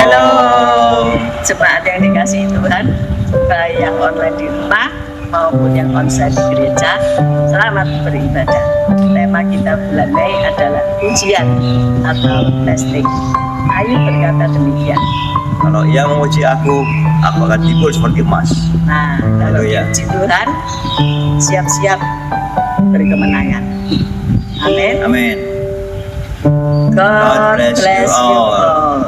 Halo, jemaat yang dikasihi Tuhan, baik yang online di rumah maupun yang onsite di gereja, selamat beribadah. Tema kita bulan Mei adalah ujian atau testing. Ayu berkata demikian. Kalau ia memuji aku akan timbul seperti emas. Nah, kalau diuji Tuhan, siap-siap berkemenangan. Amin. Amin. God bless you all.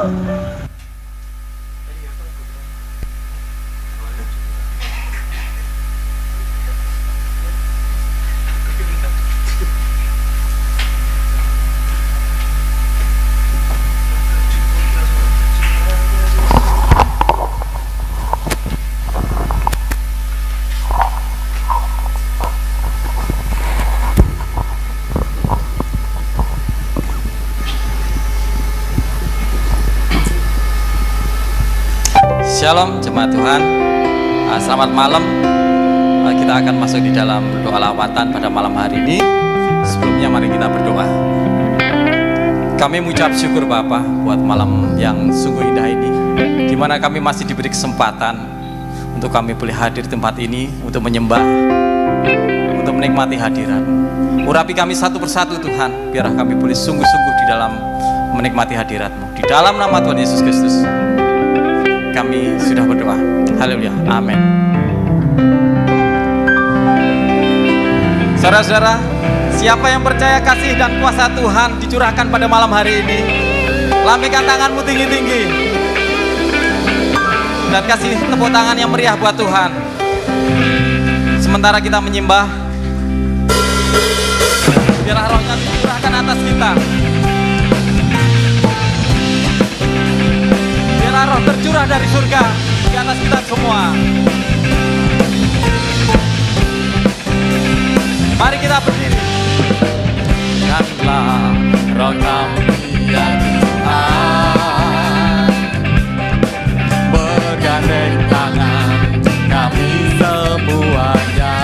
Shalom jemaat Tuhan, selamat malam. Kita akan masuk di dalam doa lawatan pada malam hari ini. Sebelumnya mari kita berdoa. Kami mengucap syukur Bapa buat malam yang sungguh indah ini, di mana kami masih diberi kesempatan untuk kami boleh hadir di tempat ini untuk menyembah, untuk menikmati hadirat. Urapi kami satu persatu Tuhan, biarlah kami boleh sungguh-sungguh di dalam menikmati hadirat-Mu. Di dalam nama Tuhan Yesus Kristus kami sudah berdoa. Haleluya. Amin. Saudara-saudara, siapa yang percaya kasih dan kuasa Tuhan dicurahkan pada malam hari ini, lambaikan tanganmu tinggi-tinggi dan kasih tepuk tangan yang meriah buat Tuhan. Sementara kita menyembah, biarlah rohnya dicurahkan atas kita. Roh tercurah dari surga di atas kita semua. Mari kita berdiri. Biarlah roh kami ya Tuhan, bergandeng tangan kami semuanya.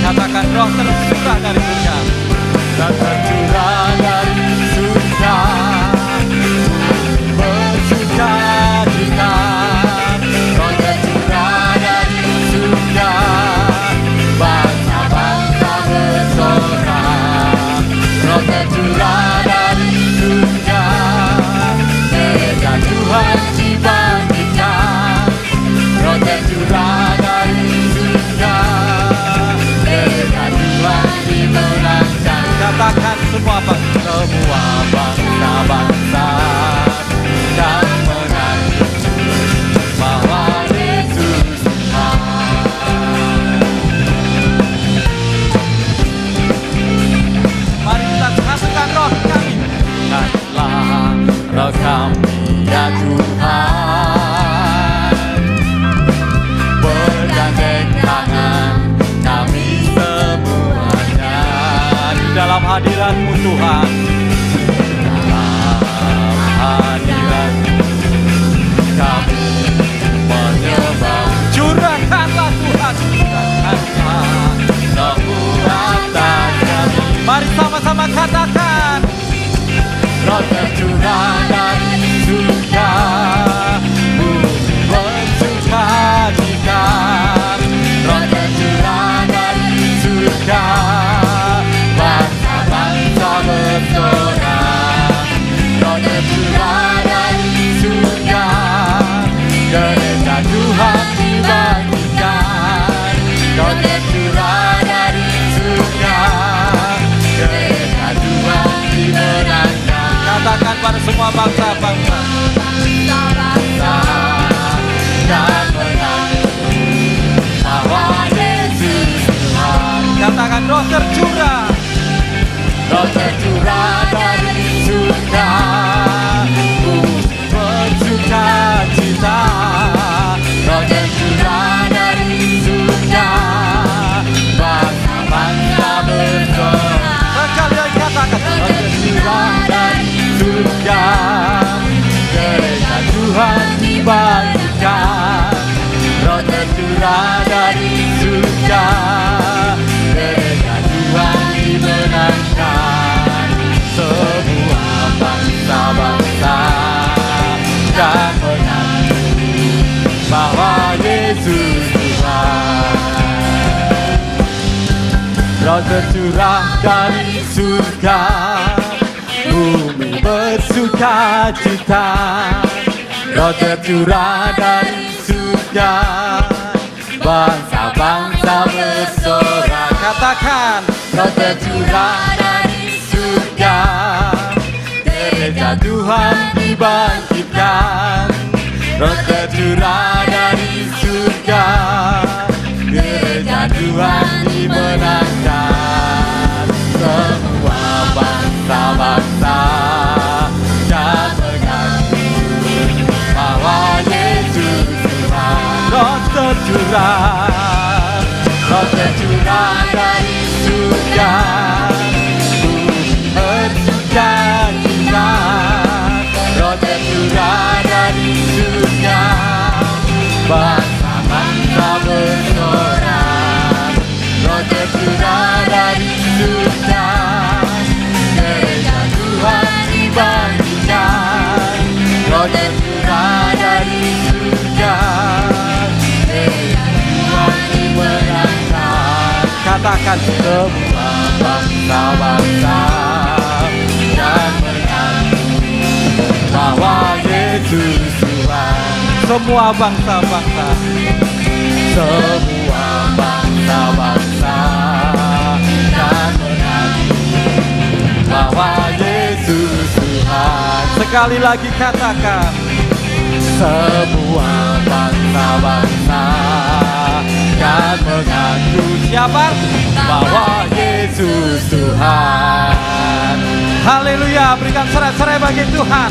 Katakan roh tercurah dari surga, dan tercurah dari surga, bersukacita. Roh tercurah dari surga, bangsa-bangsa bersorak. Roh tercurah dari surga, gereja Tuhan dibangkitkan. Roh tercurah dari surga, dimenangkan. Katakan semua bangsa-bangsa dan mengaku bahwa Yesus Tuhan. Mari kita satukan roh kami. Satukanlah roh kami ya Tuhan, bergandeng tangan kami semuanya dalam hadirat-Mu Tuhan. Dalam hadirat-Mu kami menyembah. Curahkanlah Tuhan, curahkanlah roh-Mu atas kami. Mari sama-sama katakan, roh tercurah dari surga, bumi bersukacita. Roh tercurah dari surga, bangsa-bangsa bersorak. Roh tercurah dari surga, gereja Tuhan dibangkitkan. Roh tercurah dari surga, gereja Tuhan dimenangkan. Katakan pada semua bangsa-bangsa dan mengaku bahwa Yesus Tuhan. Katakan roh tercurah, roh tercurah dari surga, bumi bersukacita. Roh tercurah dari surga, bangsa-bangsa bersorak. Sekali lagi katakan, roh tercurah dari surga, gereja Tuhan tercurah dari surga, bumi bersuka cita. Roh tercurah dari surga, bangsa-bangsa bersorak. Katakan, roh tercurah dari surga, gereja Tuhan dibangkitkan. Roh tercurah dari surga, gereja Tuhan dimenangkan. Semua bangsa-bangsa dan mengaku bahwa Yesus Tuhan. Roh tercurah, roh tercurah dari surga, bumi bersuka cita. Roh tercurah dari surga, bangsa-bangsa bersorak. Roh tercurah dari surga, gereja Tuhan dibangkitkan. Roh tercurah dari surga, gereja Tuhan dimenangkan. Katakan, semua bangsa-bangsa dan mengaku bahwa Yesus Tuhan. Semua bangsa-bangsa, semua bangsa-bangsa dan mengaku bahwa Yesus Tuhan. Sekali lagi katakan, semua bangsa-bangsa dan mengaku siapa? Bahwa Yesus Tuhan. Haleluya, berikan sorak-sorai bagi Tuhan.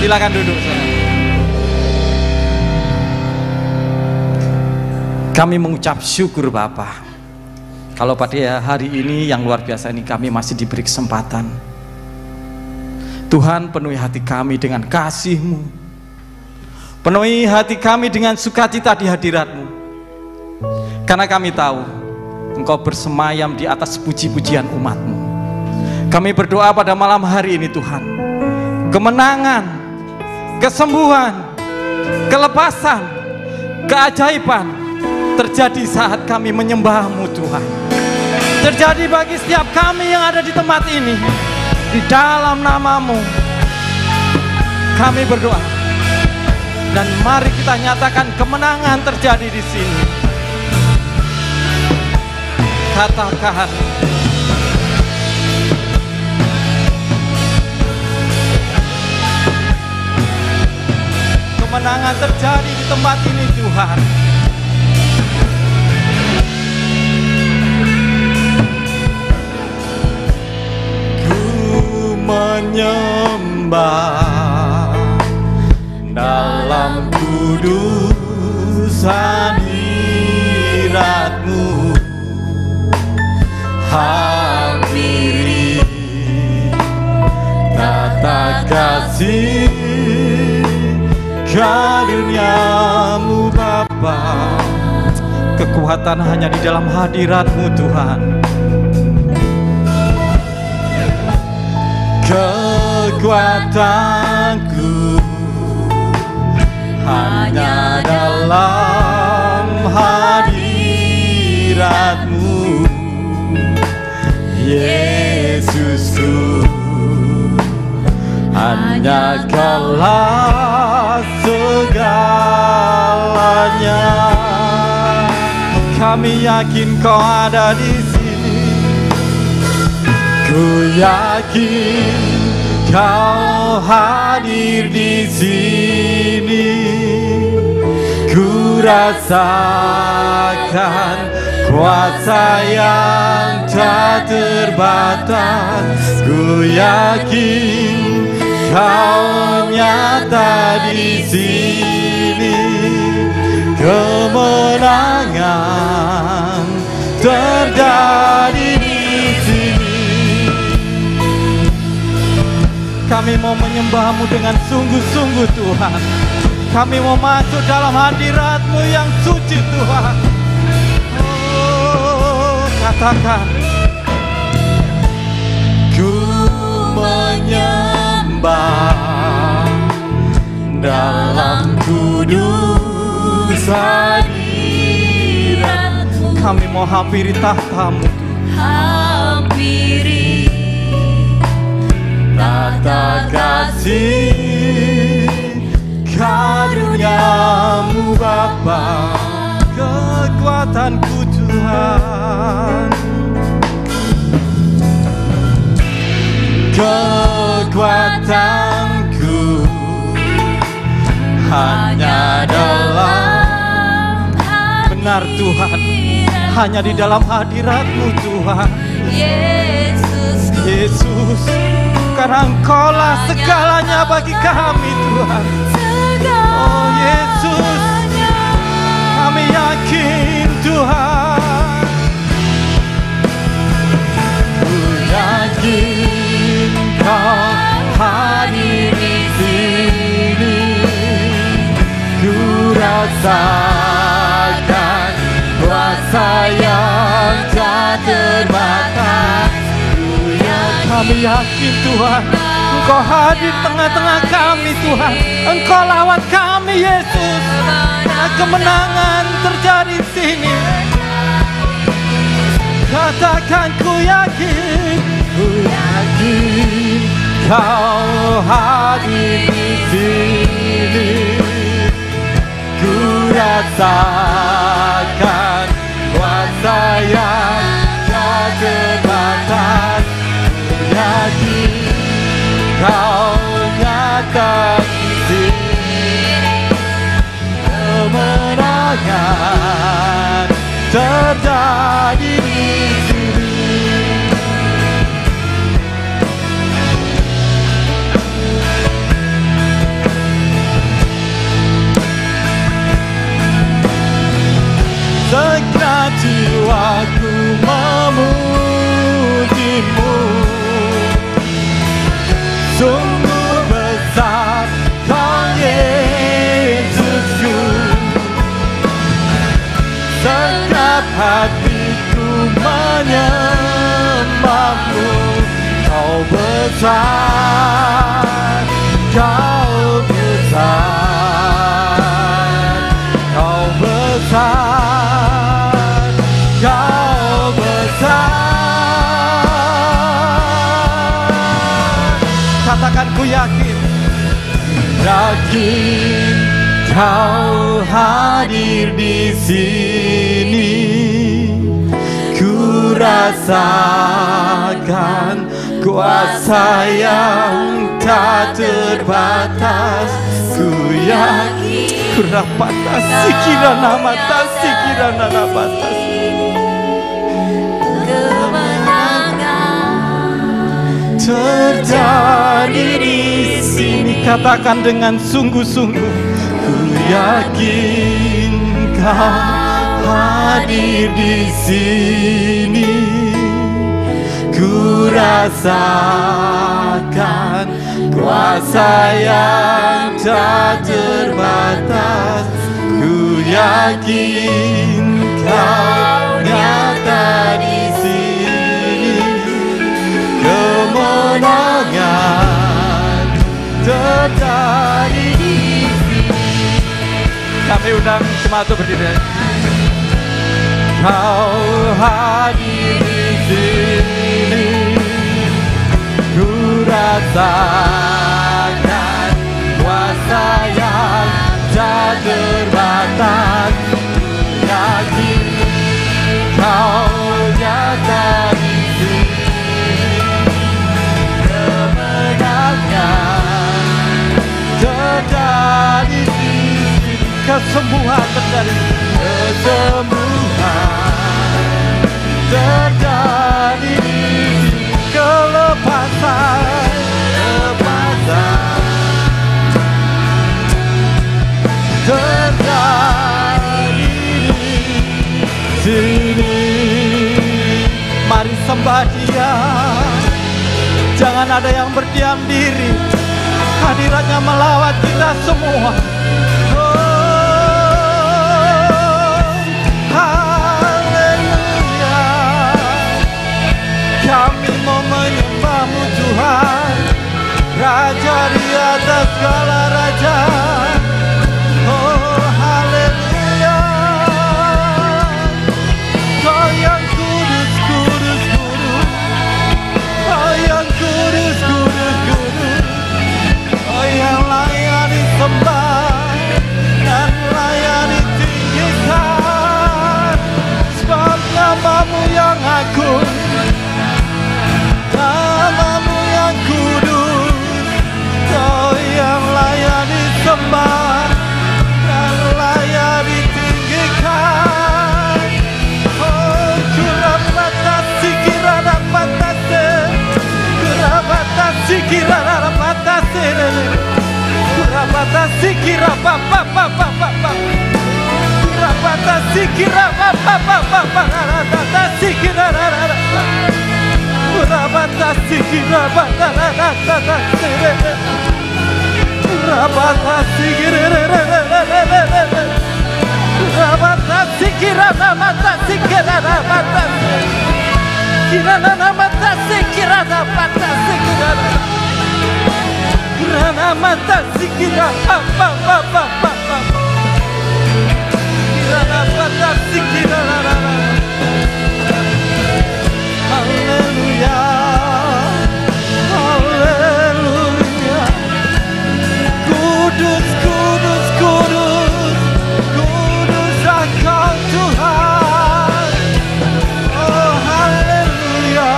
Silakan duduk, saudara. Kami mengucap syukur Bapa, kalau pada hari ini yang luar biasa ini kami masih diberi kesempatan. Tuhan, penuhi hati kami dengan kasih-Mu, penuhi hati kami dengan sukacita di hadirat-Mu, karena kami tahu Engkau bersemayam di atas puji-pujian umat-Mu. Kami berdoa pada malam hari ini Tuhan, kemenangan, kesembuhan, kelepasan, keajaiban terjadi saat kami menyembah-Mu Tuhan. Terjadi bagi setiap kami yang ada di tempat ini. Di dalam nama-Mu kami berdoa, dan mari kita nyatakan kemenangan terjadi di sini. Katakan, kemenangan terjadi di tempat ini Tuhan. Menyembah dalam kudus hadirat-Mu, hampiri tata kasih karunia-Mu Bapa. Kekuatan hanya di dalam hadirat-Mu Tuhan. Kekuatanku hanya dalam hadirat-Mu, Yesusku. Hanya Kaulah segalanya. Kami yakin Kau ada di sini. Ku yakin Kau hadir di sini. Ku rasakan kuasa yang tak terbatas. Ku yakin Kau nyata di sini. Kemenangan terjadi di sini. Kami mau menyembah-Mu dengan sungguh-sungguh Tuhan. Kami mau masuk dalam hadirat-Mu yang suci Tuhan. Oh, katakan, ku menyembah dalam kudus hadirat-Mu. Kami mau hampiri tahta-Mu Tuhan. hampiri tata kasih karuniamu Bapa, kekuatanku Tuhan, kekuatanku hanya dalam benar Tuhan, hanya di dalam hadirat-Mu Tuhan Yesus, karena Engkaulah segalanya bagi kami Tuhan. Oh Yesus, kami yakin Tuhan, ku yakin Kau hadir di sini, ku rasakan kuasa yang tak terbatas. Kami yakin Tuhan, Engkau hadir tengah-tengah kami Tuhan. Engkau lawat kami Yesus, karena kemenangan terjadi di sini. Katakan ku yakin Kau hadir di sini, ku rasakan kuasa yang tak terbatas. Ku yakin Kau nyata di sini, kemenangan terjadi di sini. Segenap jiwaku memuji-Mu, sungguh besar Kau Yesusku. Segenap hatiku menyembah-Mu, Kau besar, Kau besar, Kau besar, Kau besar. Katakan ku yakin Kau hadir di sini, ku rasakan kuasa yang tak terbatas. Ku yakin kurapatas sikirana mata sikirana nabatas. Kemenangan terjadi di sini. Katakan dengan sungguh-sungguh, ku yakin Kau hadir di sini, ku rasakan kuasa yang tak terbatas. Ku yakin Kau nyata di sini, kemenangan terjadi di sini. Kami undang jemaat untuk berdiri. Kau hadir di sini, ku rasakan kuasa yang tak terbatas. Yakin Kau nyata di sini, kemenangan terjadi di sini, kesembuhan terjadi, kesembuhan terjadi di sini, kelepasan, lepasan terjadi di sini. Mari sembah Dia, jangan ada yang berdiam diri. Hadiratnya melawat kita semua. Haleluya, kami mau menyembah-Mu Tuhan, Raja di atas segala raja. Oh haleluya, Kau yang kudus, kudus, sikira papa papa papa rabata sikira papa papa rabata sikira rabata sikira rabata rabata sikira rabata sikira rabata sikira rabata kira rabata sikira rabata sikira Rana mata sikira apa apa apa Rana mata sikira Haleluya Haleluya Kudus kudus kudus Kudus Engkau Tuhan Oh haleluya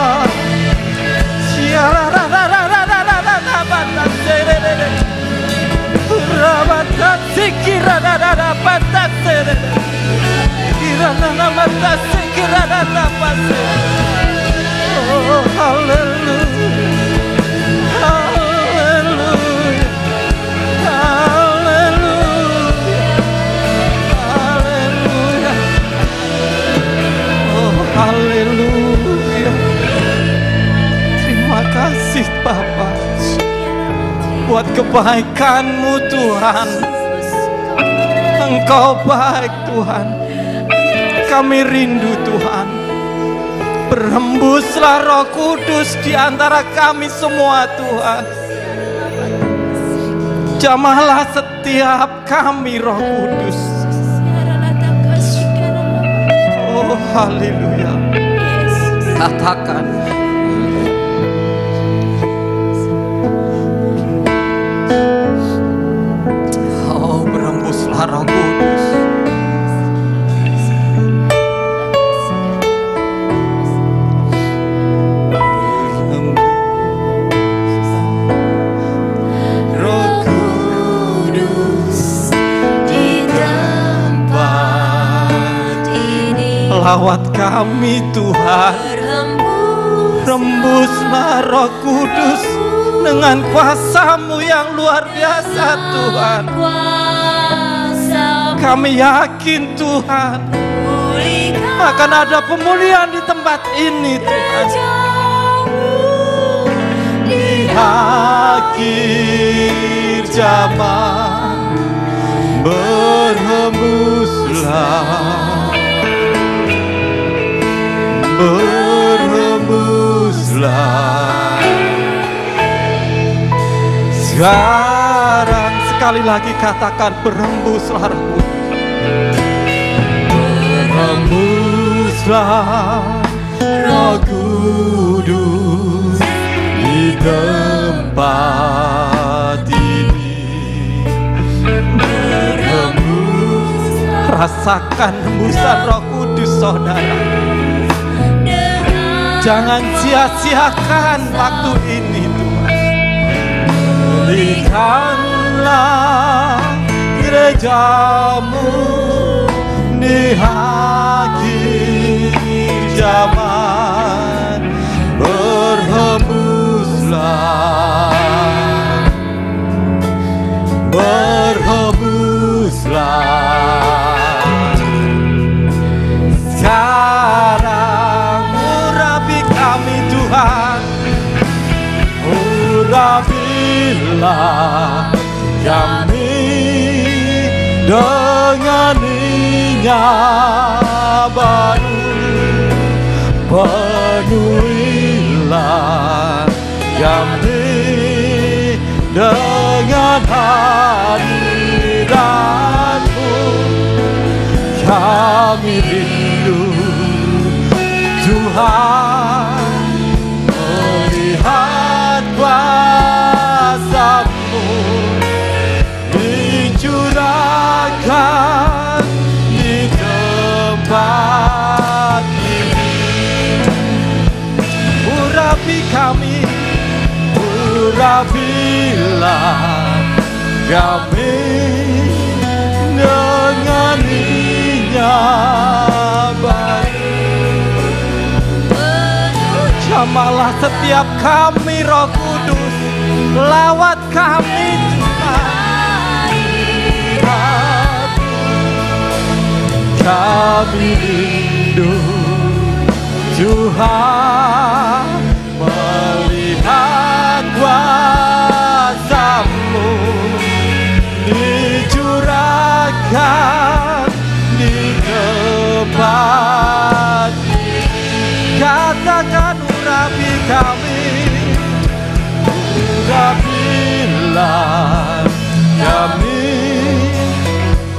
Rabata sikira rabata sere kira namata sikira napase Oh hallelujah hallelujah hallelujah hallelujah Oh hallelujah Terima kasih Bapa buat kebaikan-Mu Tuhan. Engkau baik Tuhan. Kami rindu Tuhan. Berhembuslah Roh Kudus di antara kami semua Tuhan. Jamahlah setiap kami Roh Kudus. Oh haleluya. Katakan Roh Kudus Roh Kudus di tempat ini lawat kami Tuhan rembuslah Roh Kudus dengan kuasa-Mu yang luar biasa Tuhan. Kami yakin Tuhan akan ada pemulihan di tempat ini Tuhan. Di akhir zaman berhembuslah sekarang sekali lagi katakan berhembuslah Roh Berhembuslah Roh Kudus di tempat ini. Berhembus, rasakan hembusan Roh Kudus saudara. Jangan sia-siakan waktu ini Tuhan. Pulihkanlah gereja-Mu di akhir zaman. Berhembuslah, berhembuslah. Sekarang urapi kami Tuhan, urapilah kami dengan minyak baru. Penuhilah kami dengan hadirat-Mu. Kami rindu Tuhan melihat kuasa-Mu dicurahkan di tempat ini. Urapi kami, urapilah kami dengan minyak baru. Jamahlah setiap kami Roh Kudus, lawat kami Tuhan. kami rindu Tuhan, melihat kuasa-Mu dicurahkan di tempat. Katakan urapi kami, urapilah kami,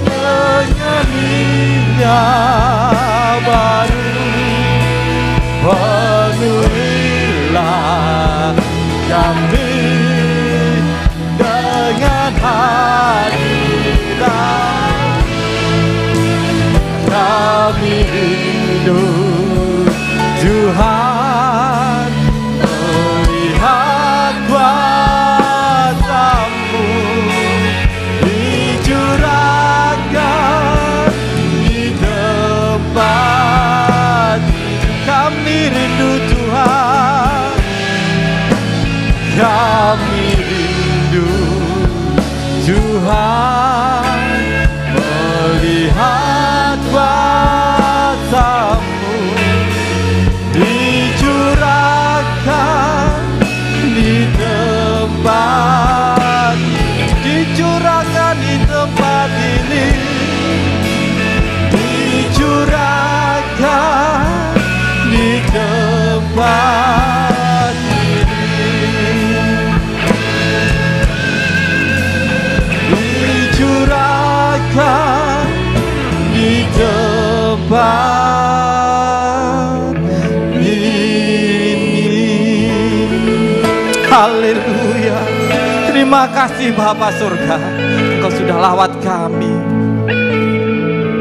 menyanyinya baru, penuhilah kami dengan hadirat. Kami rindu Tuhan, melihat kuasa-Mu dicurahkan di tempat. Kami rindu Tuhan, kami rindu Tuhan, melihat kuasa-Mu dicurahkan di tempat, dicurahkan di tempat ini, dicurahkan di tempat ini, dicurahkan di tempat. Haleluya. Terima kasih Bapa surga, Engkau sudah lawat kami.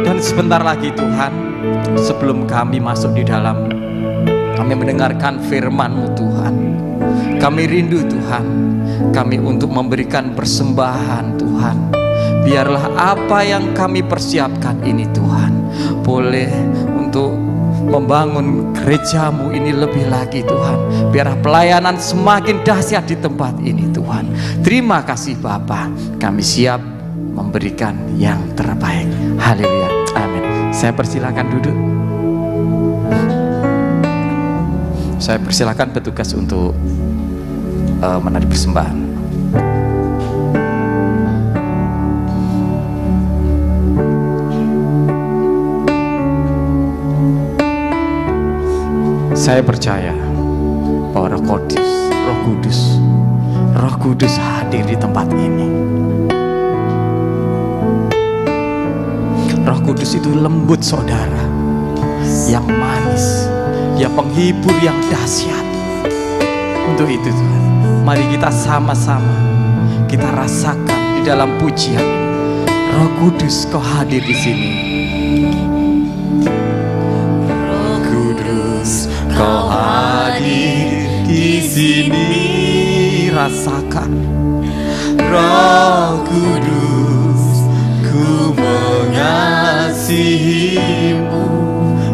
Dan sebentar lagi Tuhan, sebelum kami masuk di dalam, kami mendengarkan firman-Mu Tuhan. Kami rindu Tuhan, kami untuk memberikan persembahan Tuhan. Biarlah apa yang kami persiapkan ini Tuhan, boleh untuk membangun gereja-Mu ini lebih lagi Tuhan. Biar pelayanan semakin dahsyat di tempat ini Tuhan. Terima kasih Bapa, kami siap memberikan yang terbaik. Haleluya, amin. Saya persilakan duduk. Saya persilakan petugas untuk menarik persembahan. Saya percaya bahwa Roh Kudus hadir di tempat ini. Roh Kudus itu lembut saudara, yang manis, ya penghibur yang dahsyat. Untuk itu Tuhan, mari kita sama-sama kita rasakan di dalam pujian ini. Roh Kudus, Kau hadir di sini. Roh Kudus, Kau hadir di sini. Rasakan, Roh Kudus, ku mengasihi-Mu.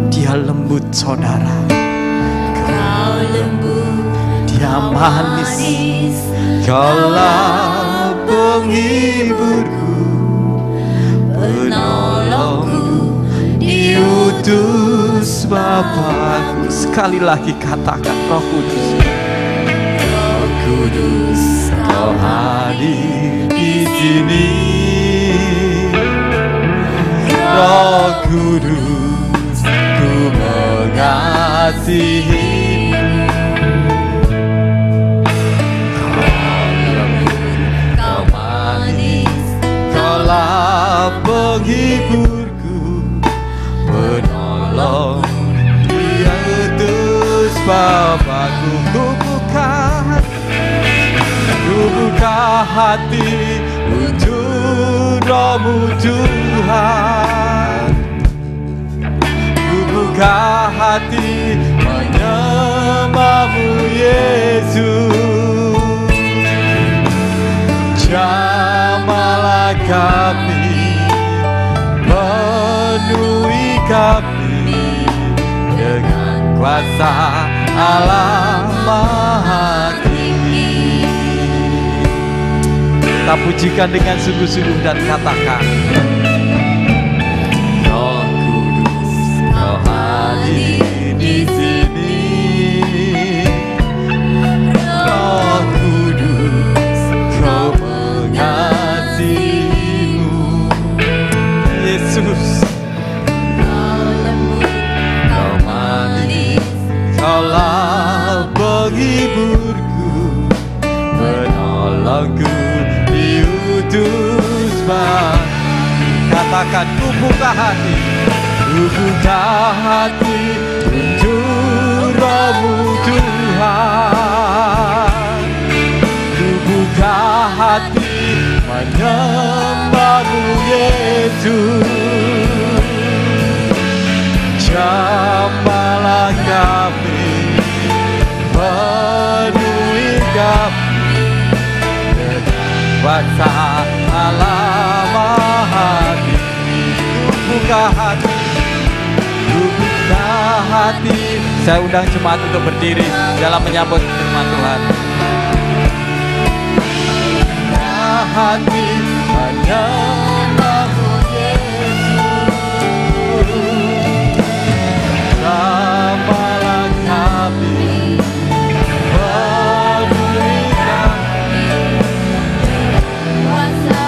Dia lembut saudara, Kau lembut, Dia manis, Kaulah penghiburku, penolongku, diutus Bapa-Ku. Sekali lagi katakan, Roh Kudus, Roh Kudus, Kau hadir di sini. Roh Kudus, ku mengasihi-Mu. Kau lembut, Kau manis, Kaulah penghiburku, penolong, Dia utus Bapa-Ku. Ku buka hati untuk Roh-Mu Tuhan. Ku buka hati menyembah-Mu Yesus. Jamahlah kami, penuhi kami dengan kuasa Allah Maha Tinggi. Kita pujikan dengan sungguh-sungguh dan katakan, Roh penghiburku, penolongku diutus Bapa. Katakan ku buka hati untuk Roh-Mu Tuhan. Ku buka hati menyembah-Mu Yesus. Jamahlah kami, penuhi kami kuasa alam hati. Ku buka hati, ku buka hati. Saya undang jemaat untuk berdiri dalam menyambut firman Tuhan. Hati menyembah-Mu Yesus. Jamahlah kami, penuhi kami kuasa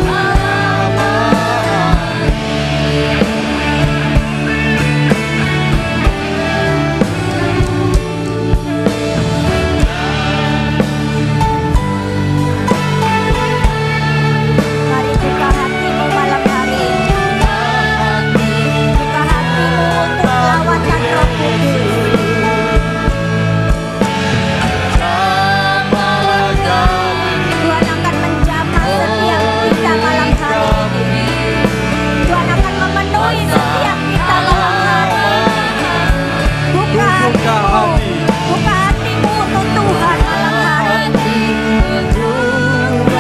alam. Mari buka hatimu malam hari ini. Buka hatimu untuk lawatan Roh Kudus. Jamahlah kami, Tuhan akan menjamah setiap kita malam hari ini. Tuhan akan memenuhi setiap kita malam hari ini. Buka hatimu, buka hatimu untuk Tuhan malam hari ini.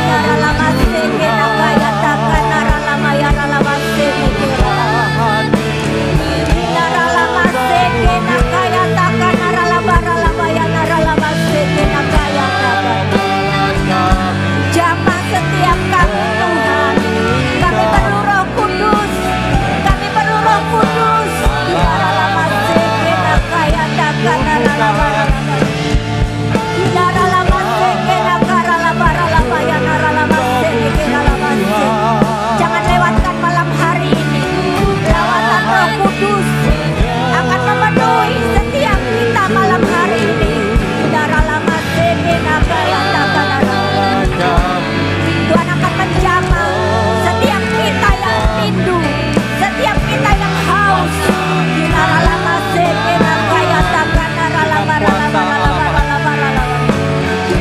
Yara lama seke nakaya taka nara lama yara lama seke nara lama seke nakaya taka nara lama ya nara lama seke nakaya taka. Jamah setiap kami Tuhan. Kami perlu Roh Kudus. Kami perlu Roh Kudus. Yara lama seke nakaya taka nara lama. Nara lama seke nakara lama ya nara lama seke lama seke. Jangan lewatkan malam hari ini. Lawatan Roh Kudus akan memenuhi setiap kita malam hari ini. Nara lama seke nakaya taka nara. Tuhan akan menjamah setiap kita yang rindu, setiap kita yang haus. Nara lama seke nakaya taka nara lama lama lama lama lama.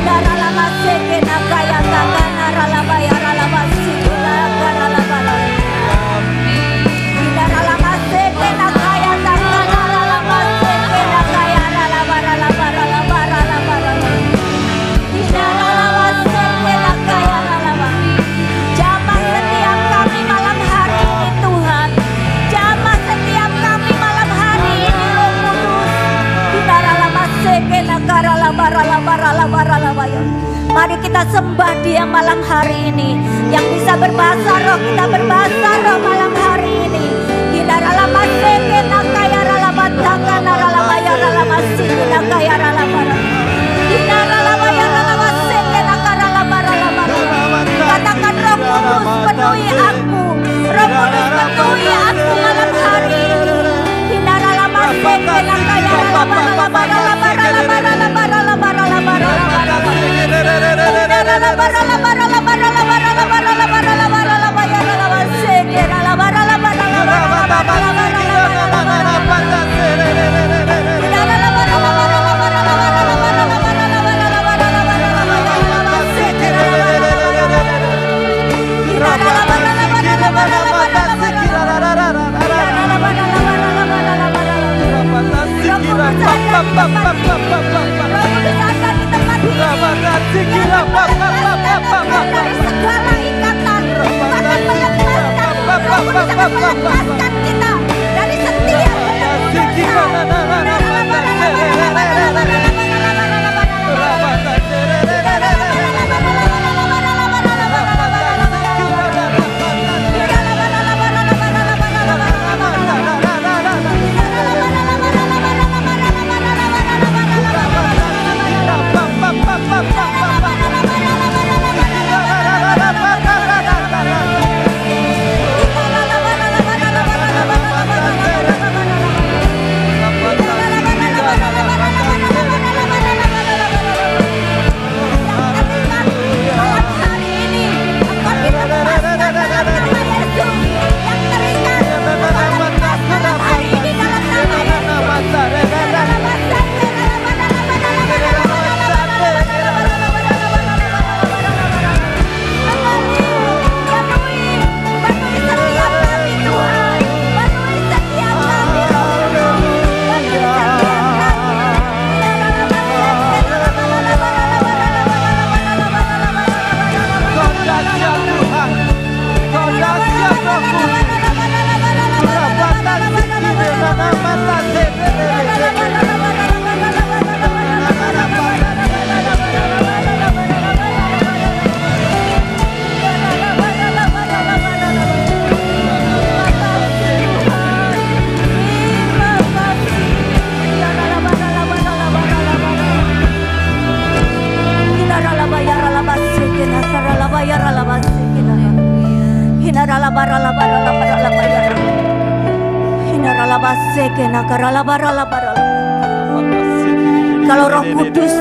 Nara lama seke nakaya taka nara lama ya lama seke nara lama lama. Nara lama seke nakaya taka nara lama seke nakaya lama lama lama lama. Nara lama seke nakaya lama. Jamah setiap kami malam hari ini Tuhan. Jamah setiap kami malam hari ini Roh Kudus. Nara lama seke nakara lama lama. Mari kita sembah Dia malam hari ini. Yang bisa berbahasa roh, kita berbahasa roh malam hari ini. Nara lama seke nakaya lama taka nara lama ya lama seke nakaya lama. Nara lama ya lama seke nakara lama. Katakan Roh Kudus penuhi aku. Roh Kudus penuhi aku malam hari ini. Nara lama seke nakaya lama. Segala ikatan akan melepaskan kita dari setiap Kalau Roh Kudus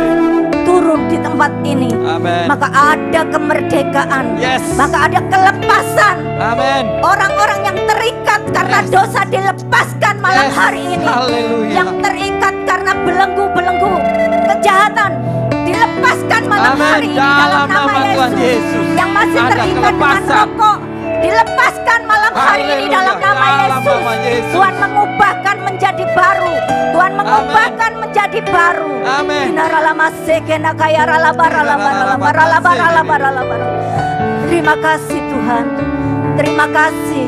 turun di tempat ini, Amen. maka ada kemerdekaan, Yes. maka ada kelepasan. Amin. Orang-orang yang terikat karena Yes. dosa dilepaskan malam Yes. hari ini. Haleluya. Yang terikat karena belenggu-belenggu kejahatan dilepaskan malam Amin. hari ini Dalam dalam nama nama Tuhan Yesus. Yang masih Ada terikat dengan kelepasan. rokok dilepaskan malam hari ini Haleluya. dalam nama Dalam Yesus. nama Yesus. Tuhan mengubahkan menjadi baru. Tuhan mengubahkan menjadi baru. Amin. Terima kasih Tuhan. Terima kasih.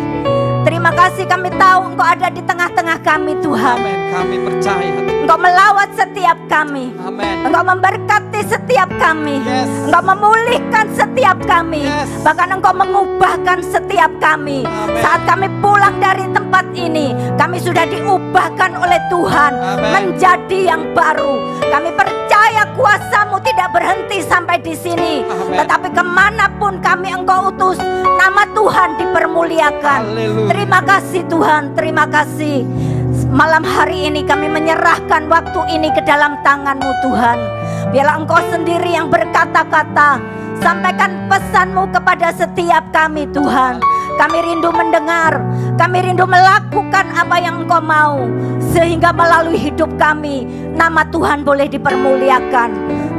Terima kasih, kami tahu Engkau ada di tengah-tengah kami Tuhan. Amin. Kami percaya. Engkau melawat setiap kami. Amin. Engkau memberkati setiap kami. Yes. Engkau memulihkan setiap kami. Yes. Bahkan Engkau mengubahkan setiap kami. Amin. Saat kami pulang dari tempat ini, kami sudah diubahkan oleh Tuhan Amin. menjadi yang baru. Kami percaya kuasa-Mu tidak berhenti sampai di sini. Amin. Tetapi kemanapun kami Engkau utus, nama Tuhan dipermuliakan. Haleluya. Terima kasih Tuhan, terima kasih. Malam hari ini kami menyerahkan waktu ini ke dalam tangan-Mu Tuhan. Biarlah Engkau sendiri yang berkata-kata. Sampaikan pesan-Mu kepada setiap kami Tuhan. Kami rindu mendengar, kami rindu melakukan apa yang Engkau mau. Sehingga melalui hidup kami, nama Tuhan boleh dipermuliakan.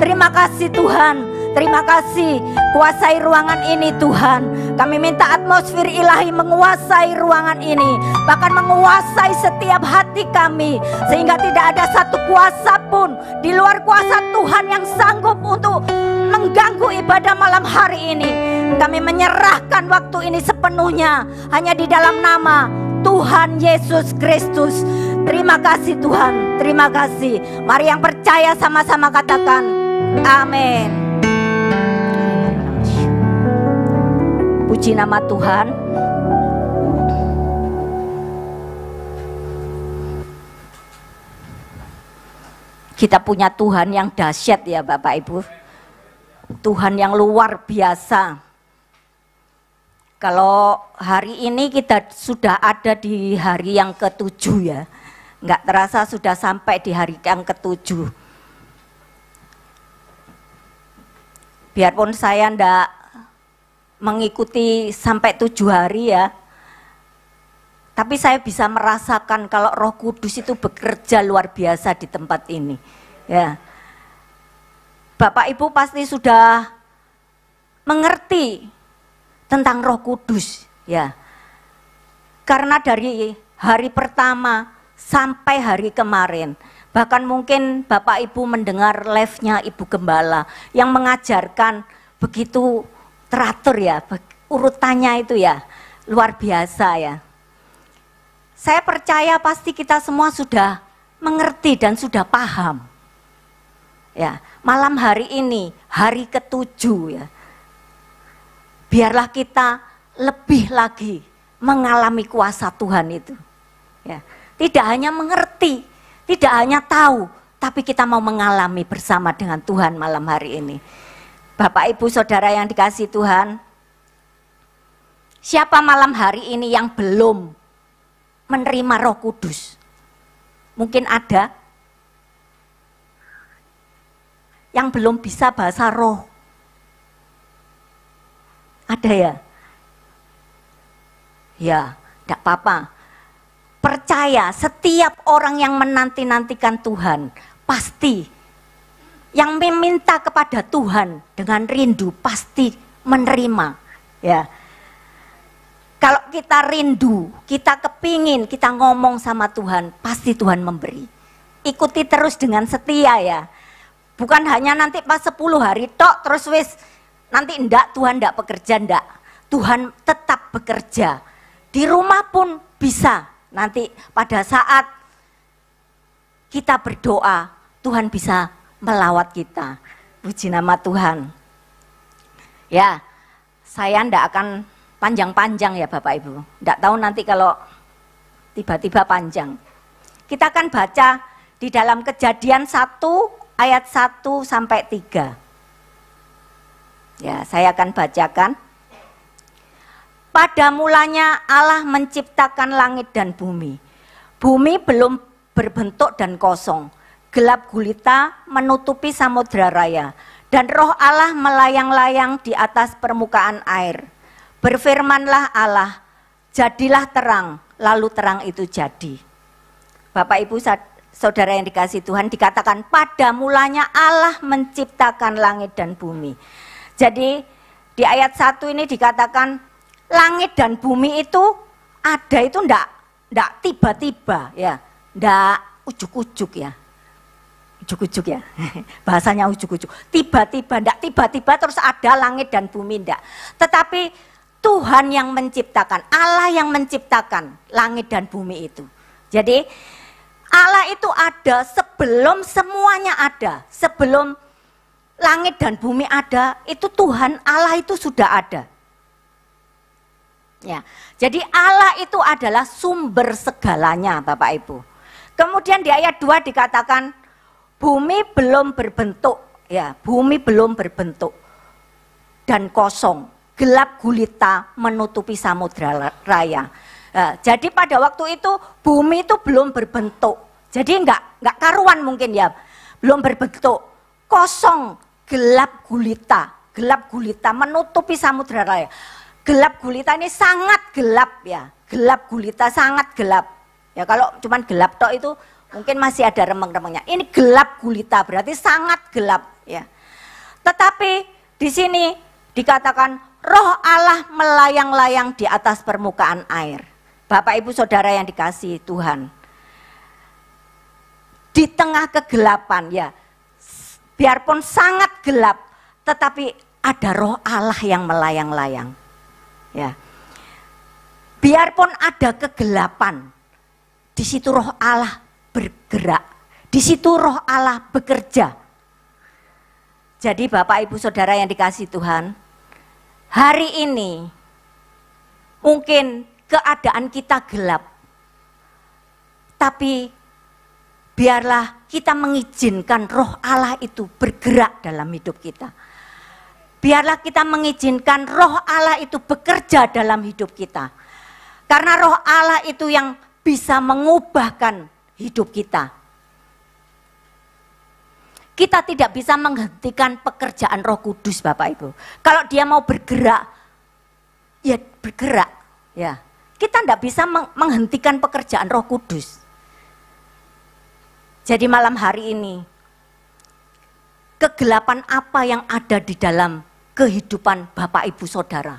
Terima kasih Tuhan. Terima kasih, kuasai ruangan ini Tuhan. Kami minta atmosfer ilahi menguasai ruangan ini, bahkan menguasai setiap hati kami, sehingga tidak ada satu kuasa pun di luar kuasa Tuhan yang sanggup untuk mengganggu ibadah malam hari ini. Kami menyerahkan waktu ini sepenuhnya hanya di dalam nama Tuhan Yesus Kristus. Terima kasih Tuhan, terima kasih. Mari yang percaya sama-sama katakan amin. Puji nama Tuhan. Kita punya Tuhan yang dahsyat ya Bapak Ibu. Tuhan yang luar biasa. Kalau hari ini kita sudah ada di hari yang ke-7 ya. Nggak terasa sudah sampai di hari yang ke-7. Biarpun saya ndak mengikuti sampai 7 hari ya, tapi saya bisa merasakan kalau Roh Kudus itu bekerja luar biasa di tempat ini ya. Bapak Ibu pasti sudah mengerti tentang Roh Kudus ya, karena dari hari pertama sampai hari kemarin, bahkan mungkin Bapak Ibu mendengar live-nya Ibu Gembala yang mengajarkan begitu teratur ya, urutannya itu ya, luar biasa ya. Saya percaya pasti kita semua sudah mengerti dan sudah paham. Ya, malam hari ini, hari ke-7 ya. Biarlah kita lebih lagi mengalami kuasa Tuhan itu. Ya, tidak hanya mengerti, tidak hanya tahu, tapi kita mau mengalami bersama dengan Tuhan malam hari ini. Bapak Ibu Saudara yang dikasihi Tuhan, siapa malam hari ini yang belum menerima Roh Kudus? Mungkin ada yang belum bisa bahasa roh. Ada ya? Ya, tidak apa-apa. Percaya setiap orang yang menanti-nantikan Tuhan, pasti yang meminta kepada Tuhan dengan rindu pasti menerima ya. Kalau kita rindu, kita kepingin, kita ngomong sama Tuhan, pasti Tuhan memberi. Ikuti terus dengan setia ya. Bukan hanya nanti pas 10 hari tok terus wis nanti enggak, Tuhan enggak bekerja, enggak. Tuhan tetap bekerja. Di rumah pun bisa. Nanti pada saat kita berdoa, Tuhan bisa melawat kita. Puji nama Tuhan. Ya, saya ndak akan panjang-panjang ya Bapak Ibu. Ndak tahu nanti kalau tiba-tiba panjang. Kita akan baca di dalam Kejadian 1 ayat 1 sampai 3. Ya, saya akan bacakan. pada mulanya Allah menciptakan langit dan bumi. Bumi belum berbentuk dan kosong. Gelap gulita menutupi samudra raya. Dan roh Allah melayang-layang di atas permukaan air. Berfirmanlah Allah, jadilah terang, lalu terang itu jadi. Bapak Ibu Saudara yang dikasihi Tuhan, dikatakan pada mulanya Allah menciptakan langit dan bumi. Jadi di ayat 1 ini dikatakan langit dan bumi itu ada itu ndak tiba-tiba ya, ndak ujuk-ujuk ya. Ujuk-ujuk ya, bahasanya ujuk-ujuk. Tiba-tiba, ndak tiba-tiba terus ada langit dan bumi, ndak. Tetapi Tuhan yang menciptakan, Allah yang menciptakan langit dan bumi itu. Jadi Allah itu ada sebelum semuanya ada, sebelum langit dan bumi ada, itu Tuhan Allah itu sudah ada. Ya, jadi Allah itu adalah sumber segalanya, Bapak Ibu. Kemudian di ayat 2 dikatakan bumi belum berbentuk, ya, bumi belum berbentuk dan kosong, gelap gulita menutupi samudra raya. Nah, jadi pada waktu itu bumi itu belum berbentuk, jadi enggak karuan mungkin ya, belum berbentuk, kosong, gelap gulita menutupi samudra raya. Gelap gulita ini sangat gelap ya, gelap gulita sangat gelap. Ya kalau cuman gelap tok itu mungkin masih ada remeng-remengnya. Ini gelap gulita berarti sangat gelap ya. Tetapi di sini dikatakan roh Allah melayang-layang di atas permukaan air. Bapak Ibu Saudara yang dikasihi Tuhan, di tengah kegelapan ya, biarpun sangat gelap, tetapi ada roh Allah yang melayang-layang. Ya, biarpun ada kegelapan, di situ roh Allah bergerak, di situ roh Allah bekerja. Jadi Bapak Ibu Saudara yang dikasihi Tuhan, hari ini mungkin keadaan kita gelap, tapi biarlah kita mengizinkan roh Allah itu bergerak dalam hidup kita. Biarlah kita mengizinkan roh Allah itu bekerja dalam hidup kita. Karena roh Allah itu yang bisa mengubahkan hidup kita. Kita tidak bisa menghentikan pekerjaan Roh Kudus, Bapak Ibu. Kalau dia mau bergerak, ya bergerak, ya. Kita tidak bisa menghentikan pekerjaan Roh Kudus. Jadi malam hari ini, kegelapan apa yang ada di dalam kehidupan Bapak Ibu Saudara?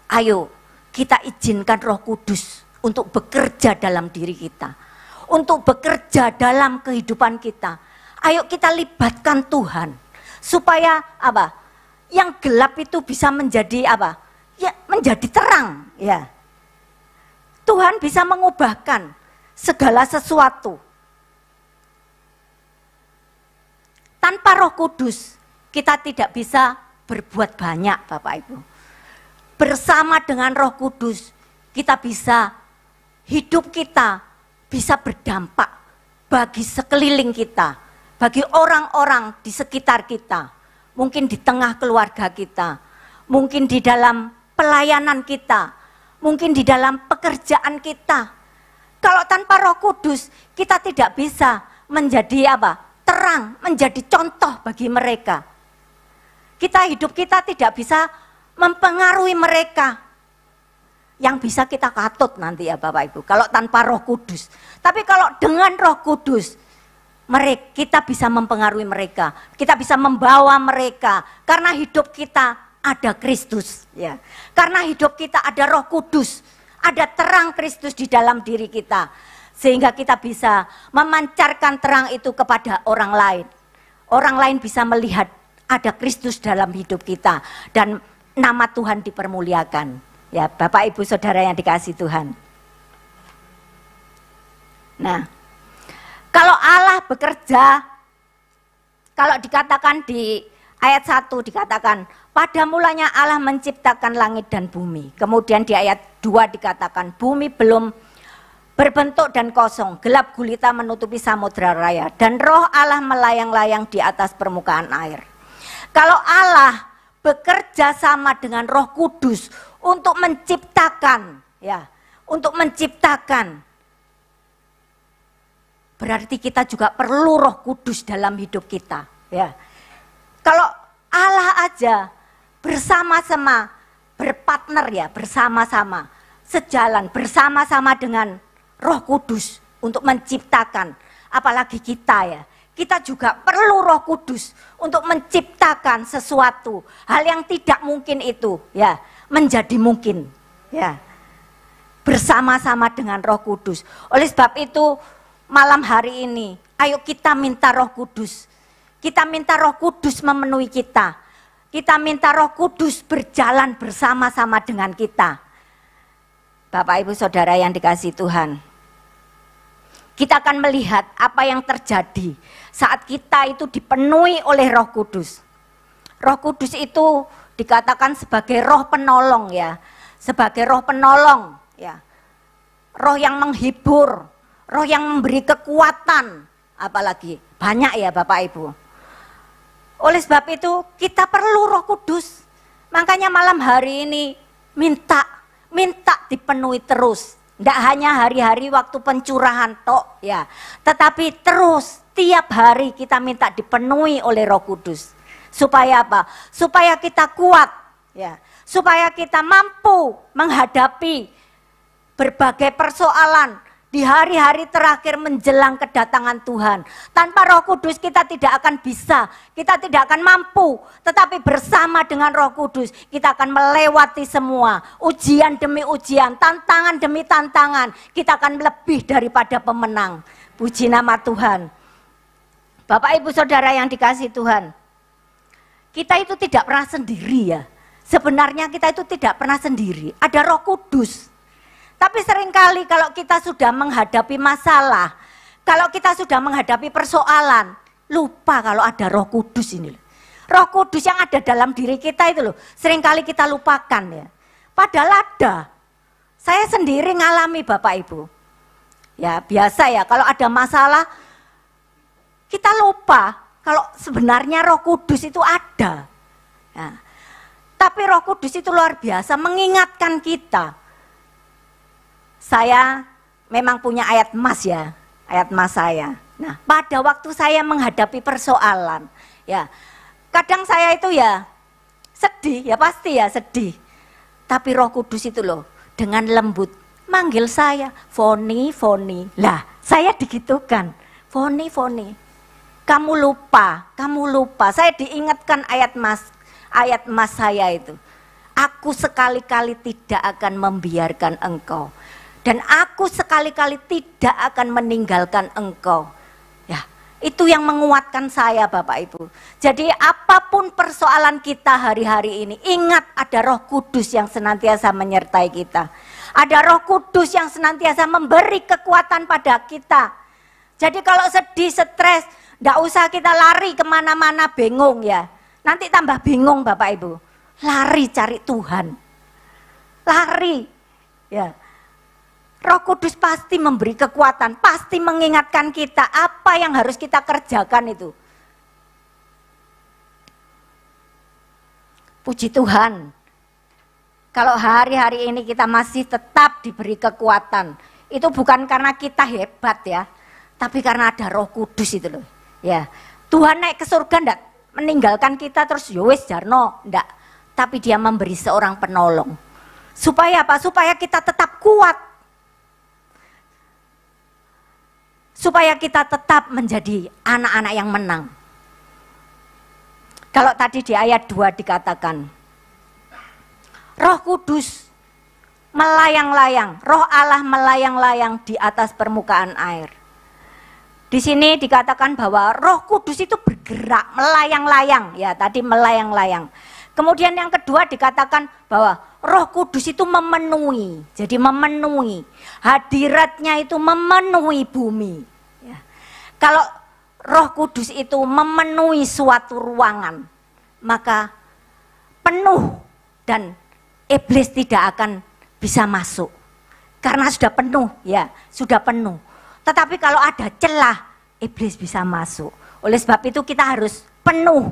Ayo kita izinkan Roh Kudus untuk bekerja dalam diri kita, untuk bekerja dalam kehidupan kita. Ayo kita libatkan Tuhan supaya apa? Yang gelap itu bisa menjadi apa? Ya, menjadi terang, ya. Tuhan bisa mengubahkan segala sesuatu. Tanpa Roh Kudus kita tidak bisa berbuat banyak, Bapak Ibu. Bersama dengan Roh Kudus kita bisa, hidup kita bisa berdampak bagi sekeliling kita, bagi orang-orang di sekitar kita, mungkin di tengah keluarga kita, mungkin di dalam pelayanan kita, mungkin di dalam pekerjaan kita. Kalau tanpa Roh Kudus kita tidak bisa menjadi apa? Terang, menjadi contoh bagi mereka. Hidup kita tidak bisa mempengaruhi mereka. Yang bisa kita katut nanti ya Bapak Ibu, kalau tanpa Roh Kudus. Tapi kalau dengan Roh Kudus, kita bisa mempengaruhi mereka. Kita bisa membawa mereka. Karena hidup kita ada Kristus. Ya. Karena hidup kita ada Roh Kudus. Ada terang Kristus di dalam diri kita. Sehingga kita bisa memancarkan terang itu kepada orang lain. Orang lain bisa melihat ada Kristus dalam hidup kita. Dan nama Tuhan dipermuliakan. Ya, Bapak Ibu Saudara yang dikasihi Tuhan. Nah, kalau Allah bekerja, kalau dikatakan di ayat 1 dikatakan, pada mulanya Allah menciptakan langit dan bumi. Kemudian di ayat 2 dikatakan, bumi belum berbentuk dan kosong, gelap gulita menutupi samudra raya, dan roh Allah melayang-layang di atas permukaan air. Kalau Allah bekerja sama dengan Roh Kudus untuk menciptakan, ya, untuk menciptakan. Berarti kita juga perlu Roh Kudus dalam hidup kita, ya. Kalau Allah aja bersama-sama, berpartner ya, bersama-sama, sejalan bersama-sama dengan Roh Kudus untuk menciptakan, apalagi kita ya. Kita juga perlu Roh Kudus untuk menciptakan sesuatu, hal yang tidak mungkin itu ya menjadi mungkin, ya. Bersama-sama dengan Roh Kudus. Oleh sebab itu malam hari ini, ayo kita minta Roh Kudus. Kita minta Roh Kudus memenuhi kita. Kita minta Roh Kudus berjalan bersama-sama dengan kita. Bapak Ibu Saudara yang dikasihi Tuhan, kita akan melihat apa yang terjadi saat kita itu dipenuhi oleh Roh Kudus. Roh Kudus itu dikatakan sebagai roh penolong ya. Sebagai roh penolong ya. Roh yang menghibur, roh yang memberi kekuatan, apalagi banyak ya Bapak Ibu. Oleh sebab itu kita perlu Roh Kudus. Makanya malam hari ini minta dipenuhi terus. Tidak hanya hari-hari waktu pencurahan tok ya, tetapi terus tiap hari kita minta dipenuhi oleh Roh Kudus. Supaya apa? Supaya kita kuat ya, supaya kita mampu menghadapi berbagai persoalan di hari-hari terakhir menjelang kedatangan Tuhan. Tanpa Roh Kudus kita tidak akan bisa, kita tidak akan mampu. Tetapi bersama dengan Roh Kudus kita akan melewati semua ujian demi ujian, tantangan demi tantangan. Kita akan lebih daripada pemenang. Puji nama Tuhan. Bapak Ibu Saudara yang dikasihi Tuhan, kita itu tidak pernah sendiri ya. Sebenarnya kita itu tidak pernah sendiri, ada Roh Kudus. Tapi seringkali kalau kita sudah menghadapi masalah, kalau kita sudah menghadapi persoalan, lupa kalau ada Roh Kudus ini. Roh Kudus yang ada dalam diri kita itu loh, seringkali kita lupakan ya. Padahal ada. Saya sendiri ngalami Bapak Ibu. Ya biasa ya, kalau ada masalah, kita lupa kalau sebenarnya Roh Kudus itu ada. Ya. Tapi Roh Kudus itu luar biasa mengingatkan kita. Saya memang punya ayat emas ya, ayat emas saya. Nah, pada waktu saya menghadapi persoalan, ya, kadang saya itu ya sedih, ya pasti ya sedih. Tapi Roh Kudus itu loh, dengan lembut manggil saya, Foni, Foni. Lah, saya digitukan, Foni, Foni. Kamu lupa. Saya diingatkan ayat emas saya itu. Aku sekali-kali tidak akan membiarkan engkau. Dan aku sekali-kali tidak akan meninggalkan engkau. Ya, itu yang menguatkan saya Bapak Ibu. Jadi apapun persoalan kita hari-hari ini, ingat ada Roh Kudus yang senantiasa menyertai kita. Ada Roh Kudus yang senantiasa memberi kekuatan pada kita. Jadi kalau sedih, stres, tidak usah kita lari kemana-mana bingung ya. Nanti tambah bingung Bapak Ibu. Lari cari Tuhan. Lari. Ya. Roh Kudus pasti memberi kekuatan, pasti mengingatkan kita apa yang harus kita kerjakan itu. Puji Tuhan, kalau hari-hari ini kita masih tetap diberi kekuatan, itu bukan karena kita hebat ya, tapi karena ada Roh Kudus itu loh. Ya, Tuhan naik ke surga enggak meninggalkan kita terus yowes jarno, enggak. Tapi dia memberi seorang penolong. Supaya apa? Supaya kita tetap kuat. Supaya kita tetap menjadi anak-anak yang menang. Kalau tadi di ayat 2 dikatakan, Roh Kudus melayang-layang, Roh Allah melayang-layang di atas permukaan air. Di sini dikatakan bahwa Roh Kudus itu bergerak, melayang-layang, ya tadi melayang-layang. Kemudian yang kedua dikatakan bahwa Roh Kudus itu memenuhi, jadi memenuhi, hadiratnya itu memenuhi bumi. Ya. Kalau Roh Kudus itu memenuhi suatu ruangan, maka penuh dan iblis tidak akan bisa masuk. Karena sudah penuh, ya sudah penuh. Tetapi kalau ada celah, iblis bisa masuk. Oleh sebab itu kita harus penuh.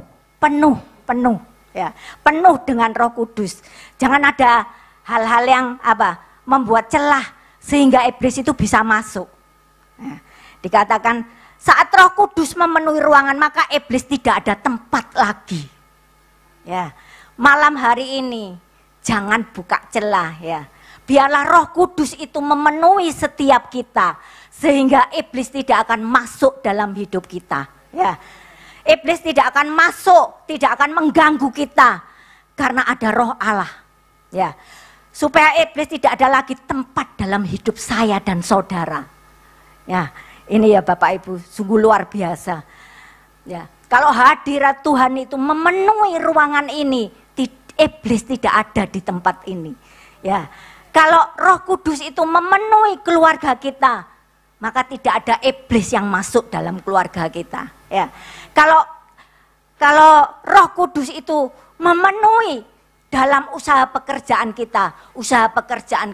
Ya, penuh dengan Roh Kudus. Jangan ada hal-hal yang membuat celah sehingga iblis itu bisa masuk. Nah, dikatakan saat Roh Kudus memenuhi ruangan maka iblis tidak ada tempat lagi. Ya, malam hari ini jangan buka celah ya. Biarlah Roh Kudus itu memenuhi setiap kita sehingga iblis tidak akan masuk dalam hidup kita. Ya, iblis tidak akan masuk, tidak akan mengganggu kita karena ada Roh Allah. Ya, supaya iblis tidak ada lagi tempat dalam hidup saya dan saudara. Ya, ini ya Bapak Ibu, sungguh luar biasa. Ya, kalau hadirat Tuhan itu memenuhi ruangan ini, iblis tidak ada di tempat ini. Ya, kalau Roh Kudus itu memenuhi keluarga kita, maka tidak ada iblis yang masuk dalam keluarga kita. Ya, kalau Roh Kudus itu memenuhi dalam usaha pekerjaan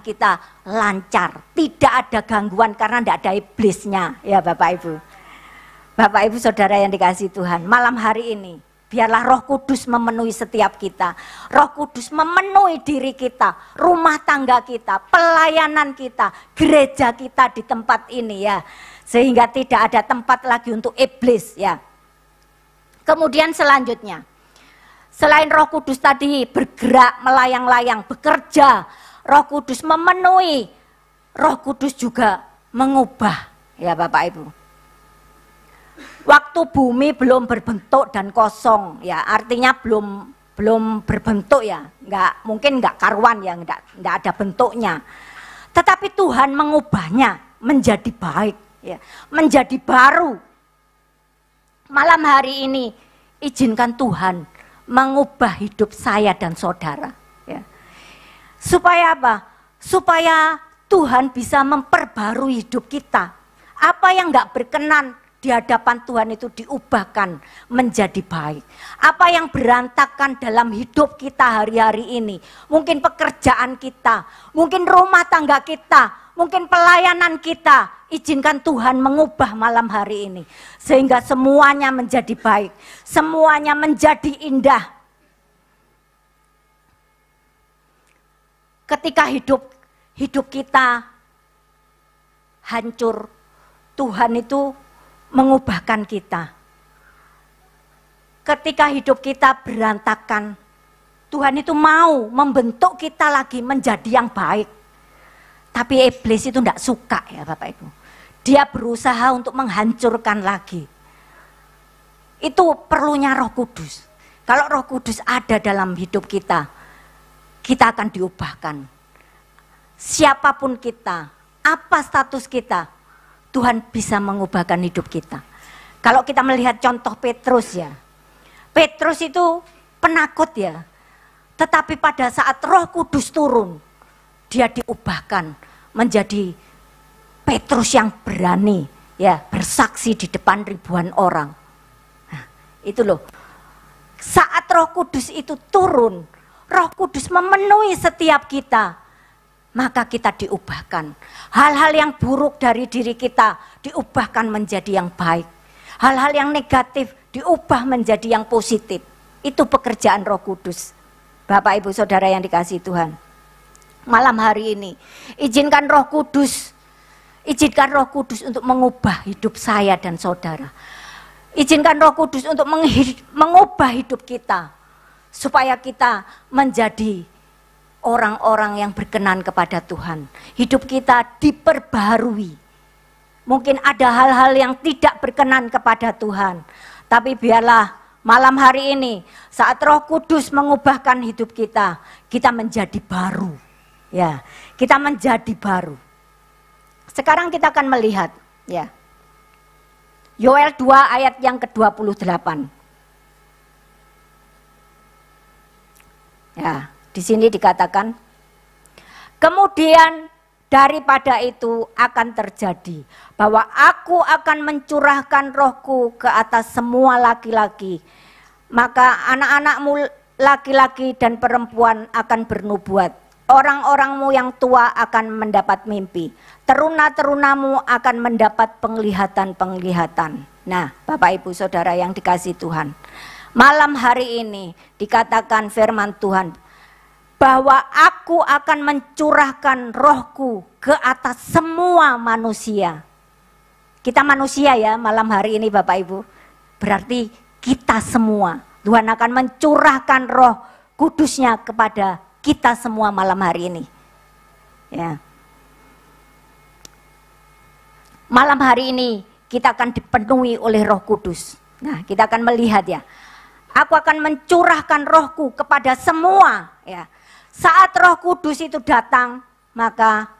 kita lancar, tidak ada gangguan karena tidak ada iblisnya. Ya Bapak Ibu Saudara yang dikasihi Tuhan, malam hari ini biarlah Roh Kudus memenuhi setiap kita. Roh Kudus memenuhi diri kita, rumah tangga kita, pelayanan kita, gereja kita di tempat ini ya. Sehingga tidak ada tempat lagi untuk iblis ya. Kemudian selanjutnya, selain Roh Kudus tadi bergerak melayang-layang, bekerja, Roh Kudus memenuhi, Roh Kudus juga mengubah ya Bapak Ibu. Waktu bumi belum berbentuk dan kosong ya, artinya belum berbentuk ya, mungkin nggak karuan ya, nggak ada bentuknya. Tetapi Tuhan mengubahnya menjadi baik ya, menjadi baru. Malam hari ini izinkan Tuhan mengubah hidup saya dan saudara ya. Supaya apa? Supaya Tuhan bisa memperbarui hidup kita. Apa yang nggak berkenan di hadapan Tuhan itu diubahkan menjadi baik. Apa yang berantakan dalam hidup kita hari-hari ini, mungkin pekerjaan kita, mungkin rumah tangga kita, mungkin pelayanan kita, izinkan Tuhan mengubah malam hari ini. Sehingga semuanya menjadi baik, semuanya menjadi indah. Ketika hidup kita hancur, Tuhan itu mengubahkan kita. Ketika hidup kita berantakan, Tuhan itu mau membentuk kita lagi menjadi yang baik. Tapi iblis itu tidak suka ya Bapak Ibu. Dia berusaha untuk menghancurkan lagi. Itu perlunya Roh Kudus. Kalau Roh Kudus ada dalam hidup kita, kita akan diubahkan. Siapapun kita, apa status kita, Tuhan bisa mengubahkan hidup kita. Kalau kita melihat contoh Petrus ya. Petrus itu penakut ya. Tetapi pada saat Roh Kudus turun, dia diubahkan menjadi Petrus yang berani ya, bersaksi di depan ribuan orang. Nah, itu loh. Saat Roh Kudus itu turun, Roh Kudus memenuhi setiap kita, maka kita diubahkan. Hal-hal yang buruk dari diri kita diubahkan menjadi yang baik. Hal-hal yang negatif diubah menjadi yang positif. Itu pekerjaan Roh Kudus. Bapak Ibu Saudara yang dikasihi Tuhan. Malam hari ini izinkan Roh Kudus untuk mengubah hidup saya dan saudara. Izinkan Roh Kudus untuk mengubah hidup kita supaya kita menjadi orang-orang yang berkenan kepada Tuhan. Hidup kita diperbaharui. Mungkin ada hal-hal yang tidak berkenan kepada Tuhan. Tapi biarlah malam hari ini saat Roh Kudus mengubahkan hidup kita, kita menjadi baru. Ya, kita menjadi baru. Sekarang kita akan melihat ya. Yoel 2 ayat yang ke-28. Ya. Di sini dikatakan, kemudian daripada itu akan terjadi bahwa aku akan mencurahkan rohku ke atas semua laki-laki. Maka anak-anakmu laki-laki dan perempuan akan bernubuat. Orang-orangmu yang tua akan mendapat mimpi. Teruna-terunamu akan mendapat penglihatan-penglihatan. Nah, Bapak Ibu Saudara yang dikasihi Tuhan. Malam hari ini dikatakan firman Tuhan, bahwa aku akan mencurahkan rohku ke atas semua manusia. Kita manusia ya malam hari ini Bapak Ibu. Berarti kita semua. Tuhan akan mencurahkan roh kudusnya kepada kita semua malam hari ini. Ya. Malam hari ini kita akan dipenuhi oleh Roh Kudus. Nah, kita akan melihat ya. Aku akan mencurahkan rohku kepada semua ya. Saat Roh Kudus itu datang, maka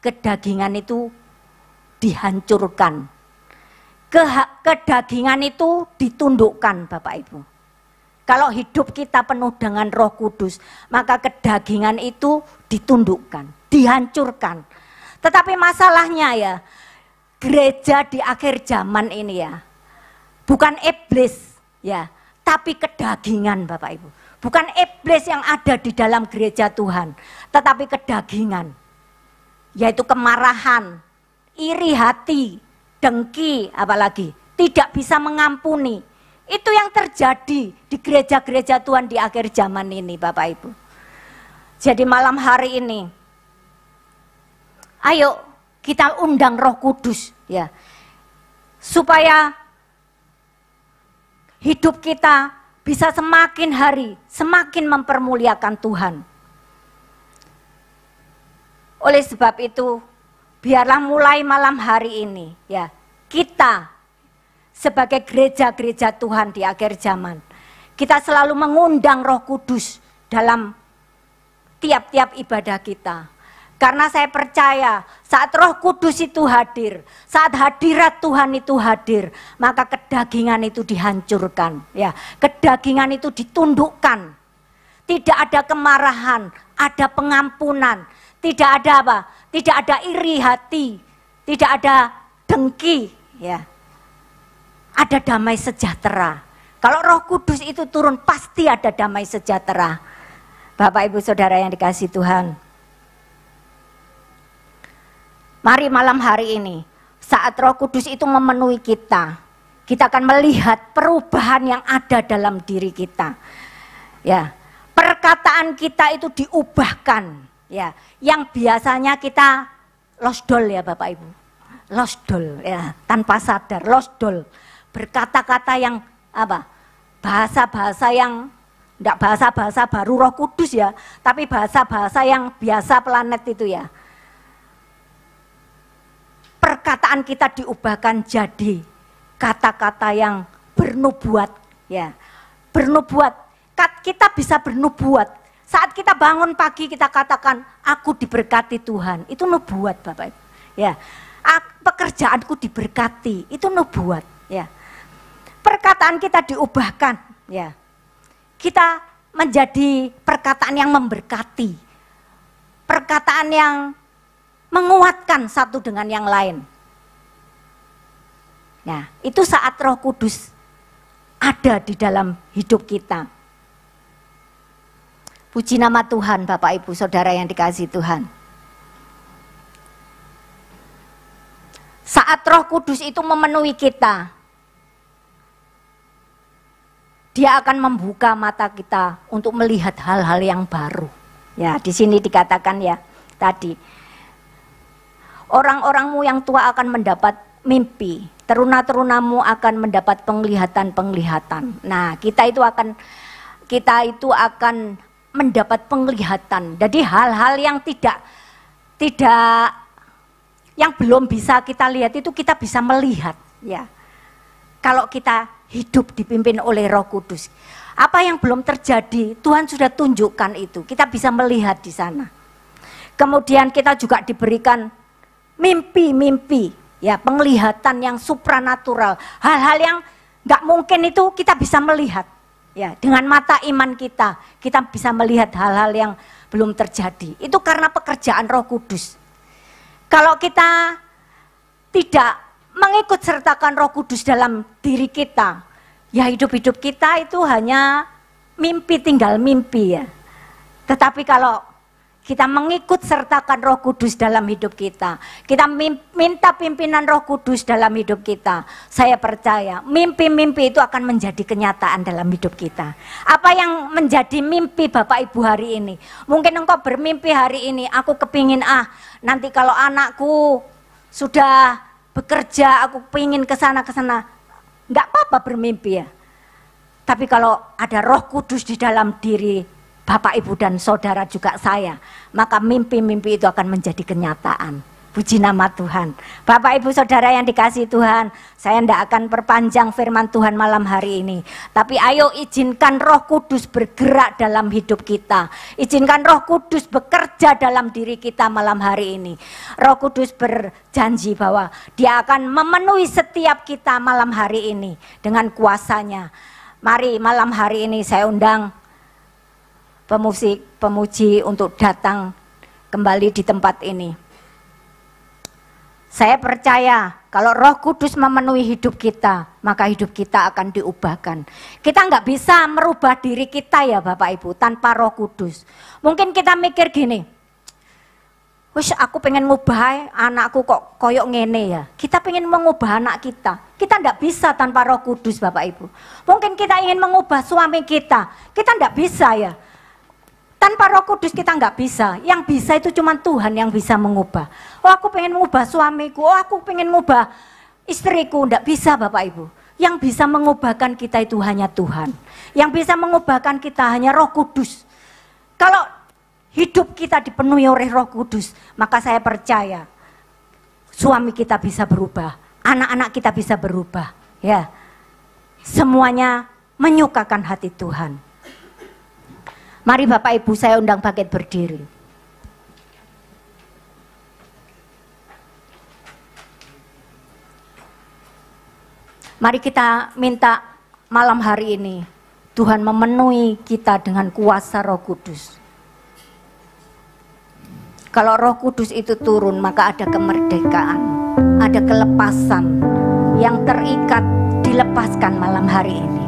kedagingan itu dihancurkan. Kedagingan itu ditundukkan Bapak Ibu. Kalau hidup kita penuh dengan Roh Kudus, maka kedagingan itu ditundukkan, dihancurkan. Tetapi masalahnya ya, gereja di akhir zaman ini ya, bukan iblis ya, tapi kedagingan Bapak Ibu. Bukan iblis yang ada di dalam gereja Tuhan, tetapi kedagingan. Yaitu kemarahan, iri hati, dengki, apalagi tidak bisa mengampuni. Itu yang terjadi di gereja-gereja Tuhan di akhir zaman ini Bapak Ibu. Jadi malam hari ini, ayo kita undang Roh Kudus ya, supaya hidup kita bisa semakin hari semakin mempermuliakan Tuhan. Oleh sebab itu, biarlah mulai malam hari ini ya, kita sebagai gereja-gereja Tuhan di akhir zaman, kita selalu mengundang Roh Kudus dalam tiap-tiap ibadah kita. Karena saya percaya saat Roh Kudus itu hadir, saat hadirat Tuhan itu hadir, maka kedagingan itu dihancurkan, ya. Kedagingan itu ditundukkan. Tidak ada kemarahan, ada pengampunan, tidak ada apa? Tidak ada iri hati, tidak ada dengki, ya. Ada damai sejahtera. Kalau Roh Kudus itu turun pasti ada damai sejahtera. Bapak Ibu Saudara yang dikasihi Tuhan. Mari malam hari ini, saat Roh Kudus itu memenuhi kita, kita akan melihat perubahan yang ada dalam diri kita. Ya, perkataan kita itu diubahkan, ya. Yang biasanya kita losdol ya Bapak Ibu, losdol ya, tanpa sadar losdol, berkata-kata yang apa? Bahasa-bahasa yang enggak bahasa-bahasa baru Roh Kudus ya, tapi bahasa-bahasa yang biasa planet itu ya. Perkataan kita diubahkan jadi kata-kata yang bernubuat ya. Bernubuat, kita bisa bernubuat. Saat kita bangun pagi kita katakan aku diberkati Tuhan, itu nubuat Bapak Ibu. Ya. Pekerjaanku diberkati, itu nubuat ya. Perkataan kita diubahkan ya. Kita menjadi perkataan yang memberkati. Perkataan yang menguatkan satu dengan yang lain. Nah, itu saat Roh Kudus ada di dalam hidup kita. Puji nama Tuhan Bapak Ibu Saudara yang dikasihi Tuhan. Saat Roh Kudus itu memenuhi kita, Dia akan membuka mata kita untuk melihat hal-hal yang baru. Ya, di sini dikatakan ya tadi. Orang-orangmu yang tua akan mendapat mimpi, teruna-terunamu akan mendapat penglihatan-penglihatan. Nah, kita itu akan mendapat penglihatan. Jadi hal-hal yang yang belum bisa kita lihat itu kita bisa melihat, ya. Kalau kita hidup dipimpin oleh Roh Kudus, apa yang belum terjadi Tuhan sudah tunjukkan itu. Kita bisa melihat di sana. Kemudian kita juga diberikan mimpi-mimpi, ya, penglihatan yang supranatural, hal-hal yang nggak mungkin itu kita bisa melihat, ya, dengan mata iman kita bisa melihat hal-hal yang belum terjadi. Itu karena pekerjaan Roh Kudus. Kalau kita tidak mengikut sertakan Roh Kudus dalam diri kita, ya hidup-hidup kita itu hanya mimpi, tinggal mimpi ya. Tetapi kalau Kita mengikut sertakan Roh Kudus dalam hidup kita. Kita minta pimpinan Roh Kudus dalam hidup kita. Saya percaya mimpi-mimpi itu akan menjadi kenyataan dalam hidup kita. Apa yang menjadi mimpi Bapak Ibu hari ini? Mungkin engkau bermimpi hari ini, aku kepingin nanti kalau anakku sudah bekerja, aku pingin ke sana. Enggak apa-apa bermimpi ya. Tapi kalau ada Roh Kudus di dalam diri Bapak, Ibu, dan Saudara juga saya, maka mimpi-mimpi itu akan menjadi kenyataan. Puji nama Tuhan. Bapak, Ibu, Saudara yang dikasihi Tuhan, saya tidak akan perpanjang firman Tuhan malam hari ini. Tapi ayo izinkan Roh Kudus bergerak dalam hidup kita. Izinkan Roh Kudus bekerja dalam diri kita malam hari ini. Roh Kudus berjanji bahwa Dia akan memenuhi setiap kita malam hari ini dengan kuasanya. Mari malam hari ini saya undang pemuji untuk datang kembali di tempat ini. Saya percaya kalau Roh Kudus memenuhi hidup kita, maka hidup kita akan diubahkan. Kita nggak bisa merubah diri kita ya Bapak Ibu tanpa Roh Kudus. Mungkin kita mikir gini, wis aku pengen ngubah anakku kok koyok ngene ya. Kita pengen mengubah anak kita. Kita nggak bisa tanpa Roh Kudus Bapak Ibu. Mungkin kita ingin mengubah suami kita nggak bisa ya. Tanpa Roh Kudus kita nggak bisa. Yang bisa itu cuma Tuhan yang bisa mengubah. Oh aku pengen mengubah suamiku, oh aku pengen mengubah istriku. Nggak bisa Bapak Ibu. Yang bisa mengubahkan kita itu hanya Tuhan. Yang bisa mengubahkan kita hanya Roh Kudus. Kalau hidup kita dipenuhi oleh Roh Kudus, maka saya percaya suami kita bisa berubah, anak-anak kita bisa berubah. Ya, semuanya menyukakan hati Tuhan. Mari Bapak Ibu saya undang bangkit berdiri. Mari kita minta malam hari ini Tuhan memenuhi kita dengan kuasa Roh Kudus. Kalau Roh Kudus itu turun maka ada kemerdekaan, ada kelepasan yang terikat dilepaskan malam hari ini.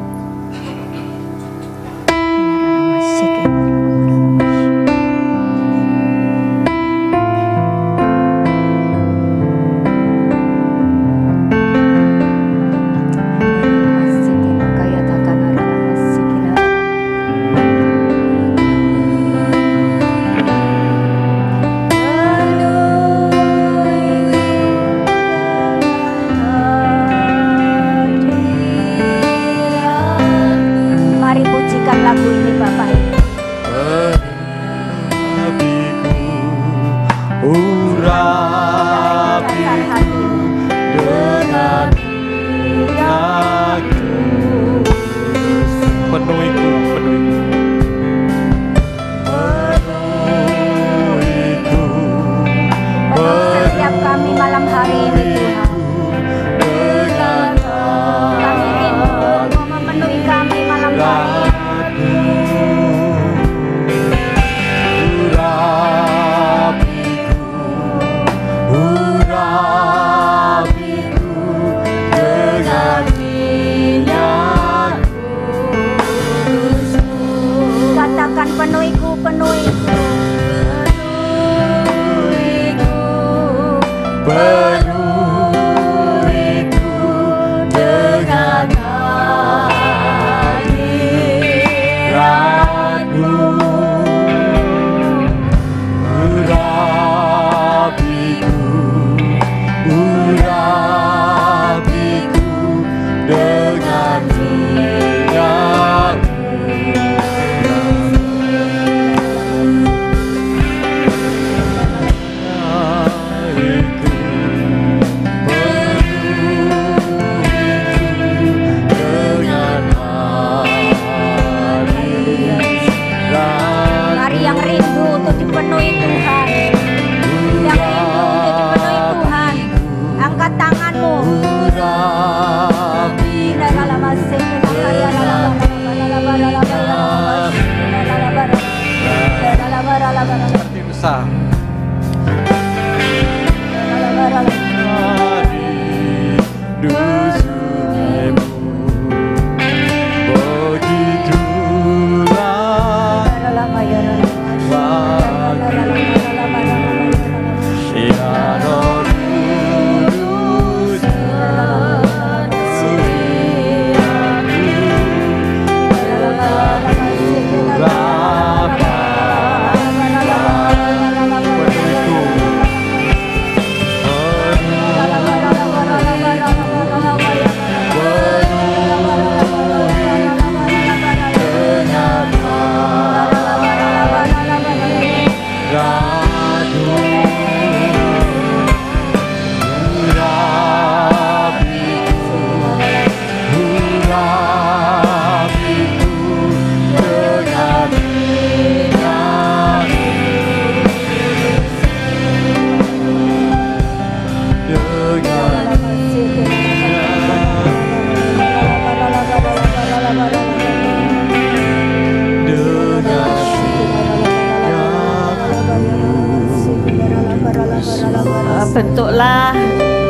bentuklah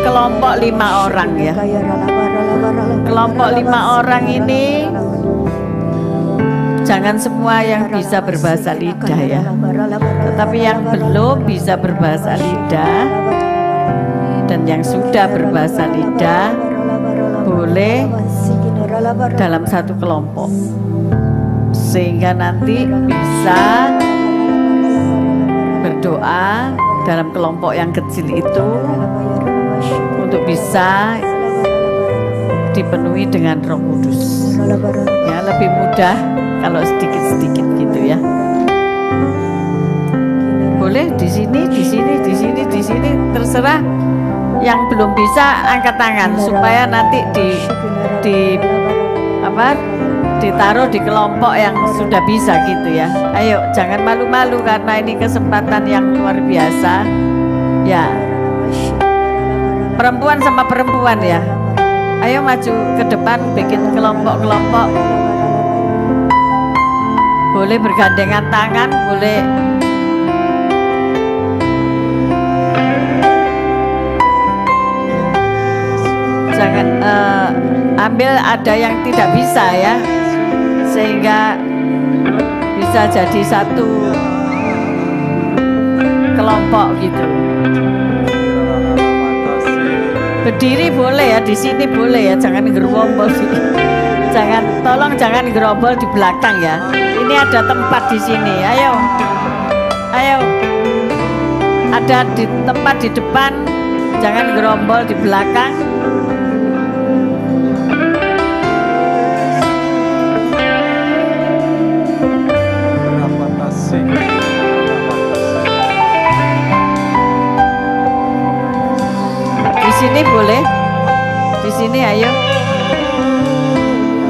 kelompok 5 orang ya. Kelompok 5 orang ini jangan semua yang bisa berbahasa lidah ya, tetapi yang belum bisa berbahasa lidah dan yang sudah berbahasa lidah boleh dalam satu kelompok, sehingga nanti bisa berdoa dalam kelompok yang kecil itu untuk bisa dipenuhi dengan Roh Kudus. Ya, lebih mudah kalau sedikit-sedikit gitu ya. Boleh di sini, di sini, di sini, di sini, terserah. Yang belum bisa angkat tangan supaya nanti ditaruh di kelompok yang sudah bisa gitu ya. Ayo, jangan malu-malu karena ini kesempatan yang luar biasa. Ya. Perempuan sama perempuan ya. Ayo maju ke depan bikin kelompok-kelompok. Boleh bergandengan tangan, boleh jangan ambil ada yang tidak bisa ya, sehingga bisa jadi satu kelompok gitu. Berdiri boleh ya, di sini boleh ya, jangan gerombol sih. Tolong jangan gerombol di belakang ya. Ini ada tempat di sini. Ayo, ayo. Ada di tempat di depan, jangan gerombol di belakang. Di sini boleh, di sini ayo,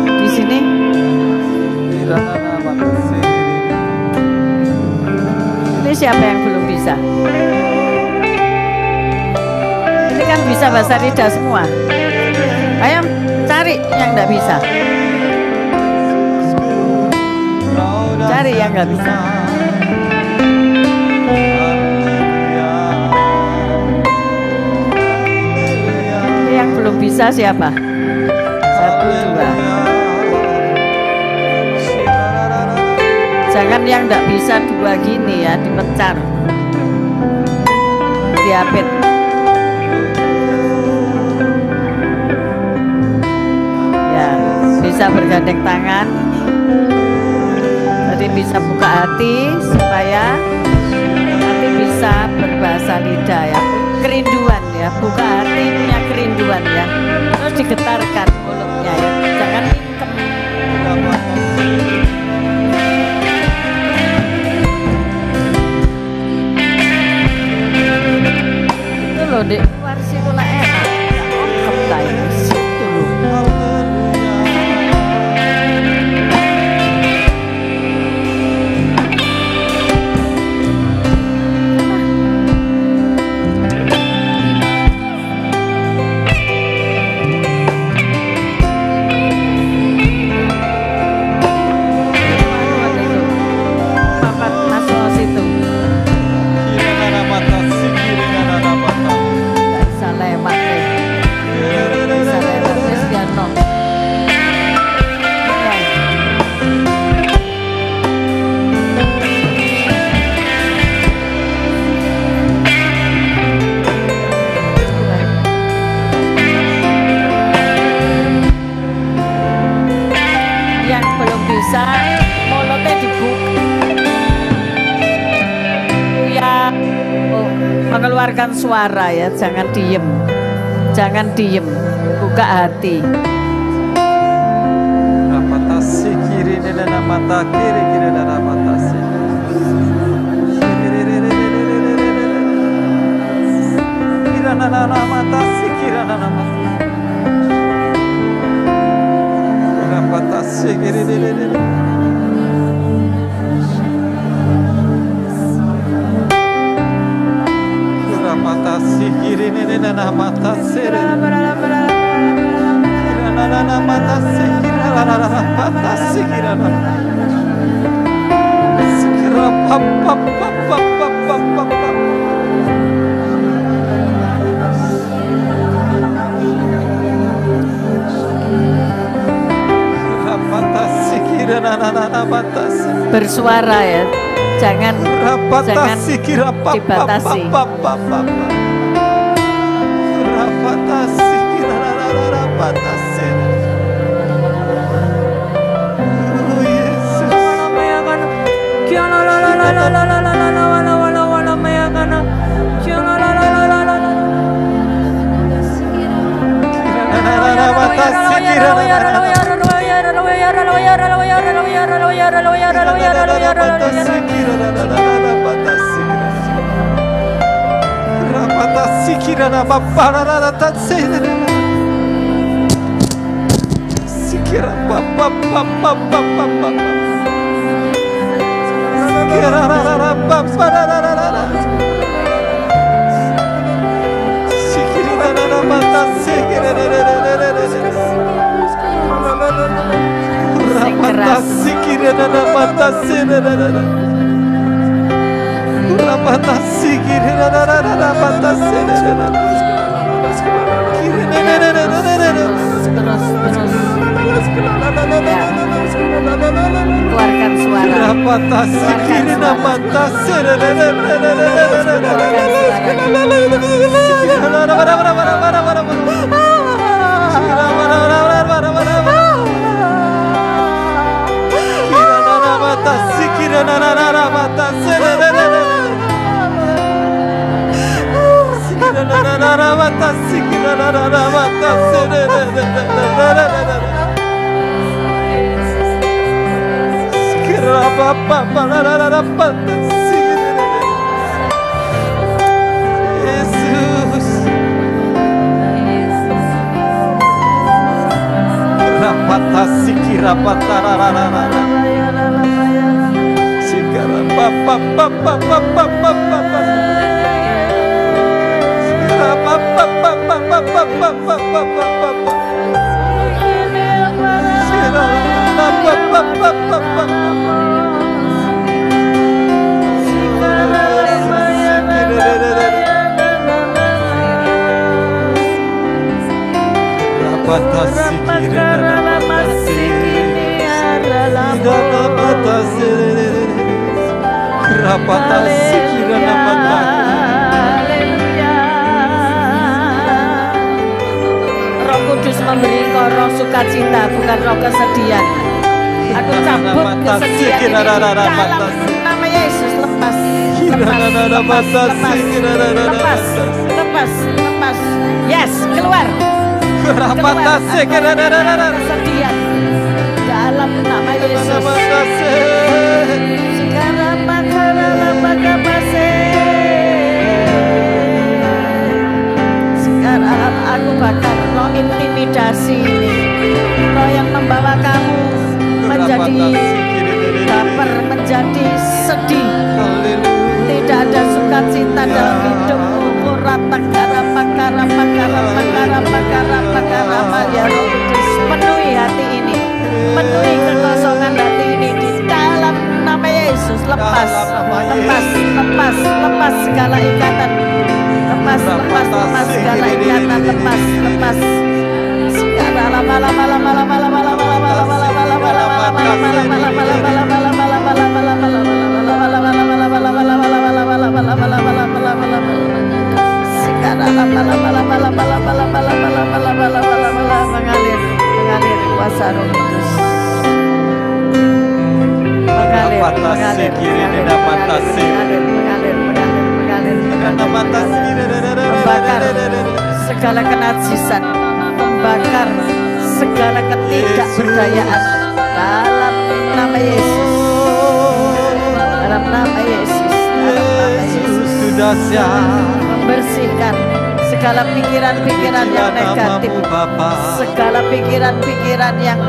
di sini. Ini siapa yang belum bisa? Ini kan bisa bahasa lidah semua. Ayo cari yang nggak bisa, cari yang nggak bisa. Belum bisa siapa? 1, 2. Jangan yang enggak bisa 2 gini ya, dipecar. Diapit. Ya, bisa bergandeng tangan. Tadi bisa buka hati supaya nanti bisa berbahasa lidah ya. Kerinduan ya, buka hati punya kerinduan ya, terus digetarkan mulutnya ya, jangan mingkem. Itu loh di luar situ lah enak, ongkep lah ini situ loh. Mengeluarkan suara ya, jangan diem, jangan diem, buka hati. Rapatasi kiri dan mata kiri kiri dan rapatasi. Kira nana matasi kira nana mata. Rapatasi kiri kiri. Matasi kiri nana matasi nana matasi matasi nana sekira pap pap pap pap pap pap pap bersuara ya, jangan dibatasi. Keluarkan suara. Roh Kudus memberi kau roh sukacita, bukan roh kesedihan. Aku cabut kesedihan ini dalam nama Yesus. Lepas, lepas. Yes, keluar. Kesedihan dalam nama Yesus. Sekarang aku bakar roh intimidasi ini, roh yang membawa kamu menjadi baper, menjadi sedih, tidak ada sukacita dalam hidupmu. Ya Roh Kudus, penuhi hati ini, penuhi kekosongan hati ini di dalam nama Yesus. Lepas segala ikatan, lepas segala ikatan, lepas segala mengalir kuasa Roh Kudus, mengalir membakar segala kenajisan, membakar segala ketidakberdayaan dalam nama Yesus, dalam nama Yesus, membersihkan segala pikiran-pikiran yang negatif, segala pikiran-pikiran yang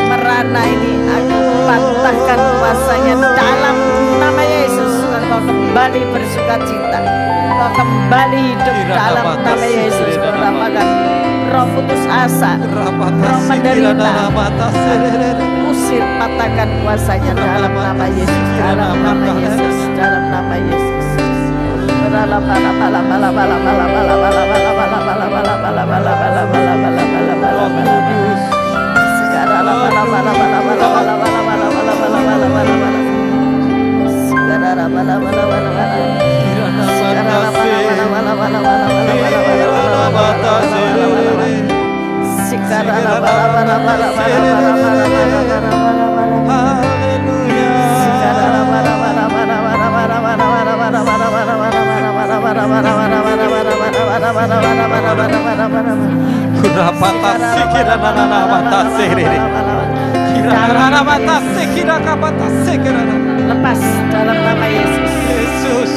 merana ini aku patahkan kuasanya dalam nama Yesus. Engkau kembali bersukacita, engkau kembali hidup dalam nama Yesus. Berapakah roh putus asa, roh menderita, usir, patahkan kuasanya dalam nama Yesus, dalam nama Yesus, dalam nama Yesus. Lepas dalam nama Yesus. Yesus.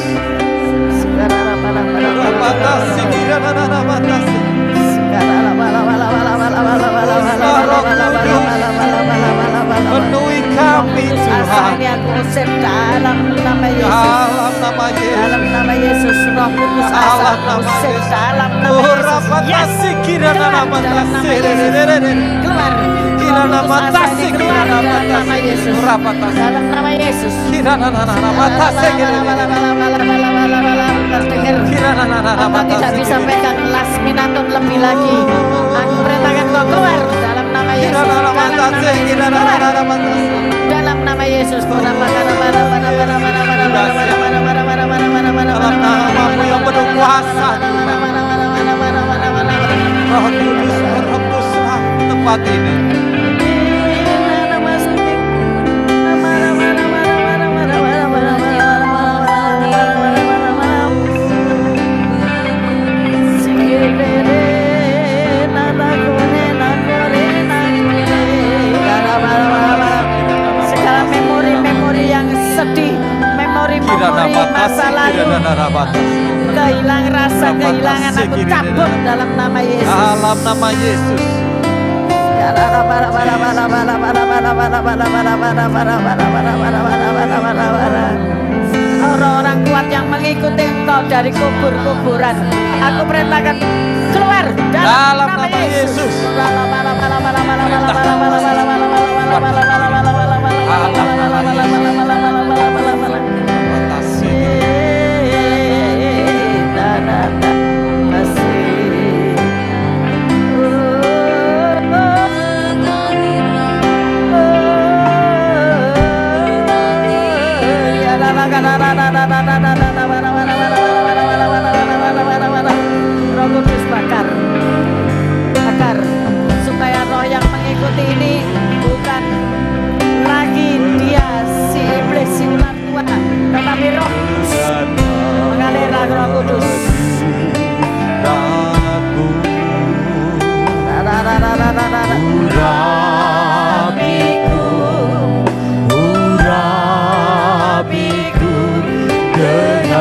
Penuhi kami Tuhan. Ini aku usir dalam nama Yesus. Dalam nama Yesus. Dalam nama Yesus. Roh Kudus asa aku usir dalam nama Yesus. Yes. Keluar dalam nama Yesus. Keluar. Kira nama tasi, keluar dalam nama Yesus. Dalam nama Yesus. Kira nama tasi, Engkau tidak bisa pegang last minatun lebih lagi. Aku perintahkan kau keluar dalam nama Yesus. Dalam nama Yesus. Dalam namamu yang penuh kuasa, Roh Kudus merembuslah tempat ini. Segala memori-memori yang sedih, memori-memori masa lalu, kehilangan rasa, kehilangan aku cabut dalam nama Yesus. Dalam nama Yesus. Orang-orang kuat yang mengikuti engkau dari kubur-kuburan, aku perintahkan keluar dalam nama Yesus. Roh Kudus bakar supaya roh yang mengikuti ini bukan lagi dia si iblis, si ular tua, tetapi Roh Kudus mengalir Roh Kudus. Urapiku dengan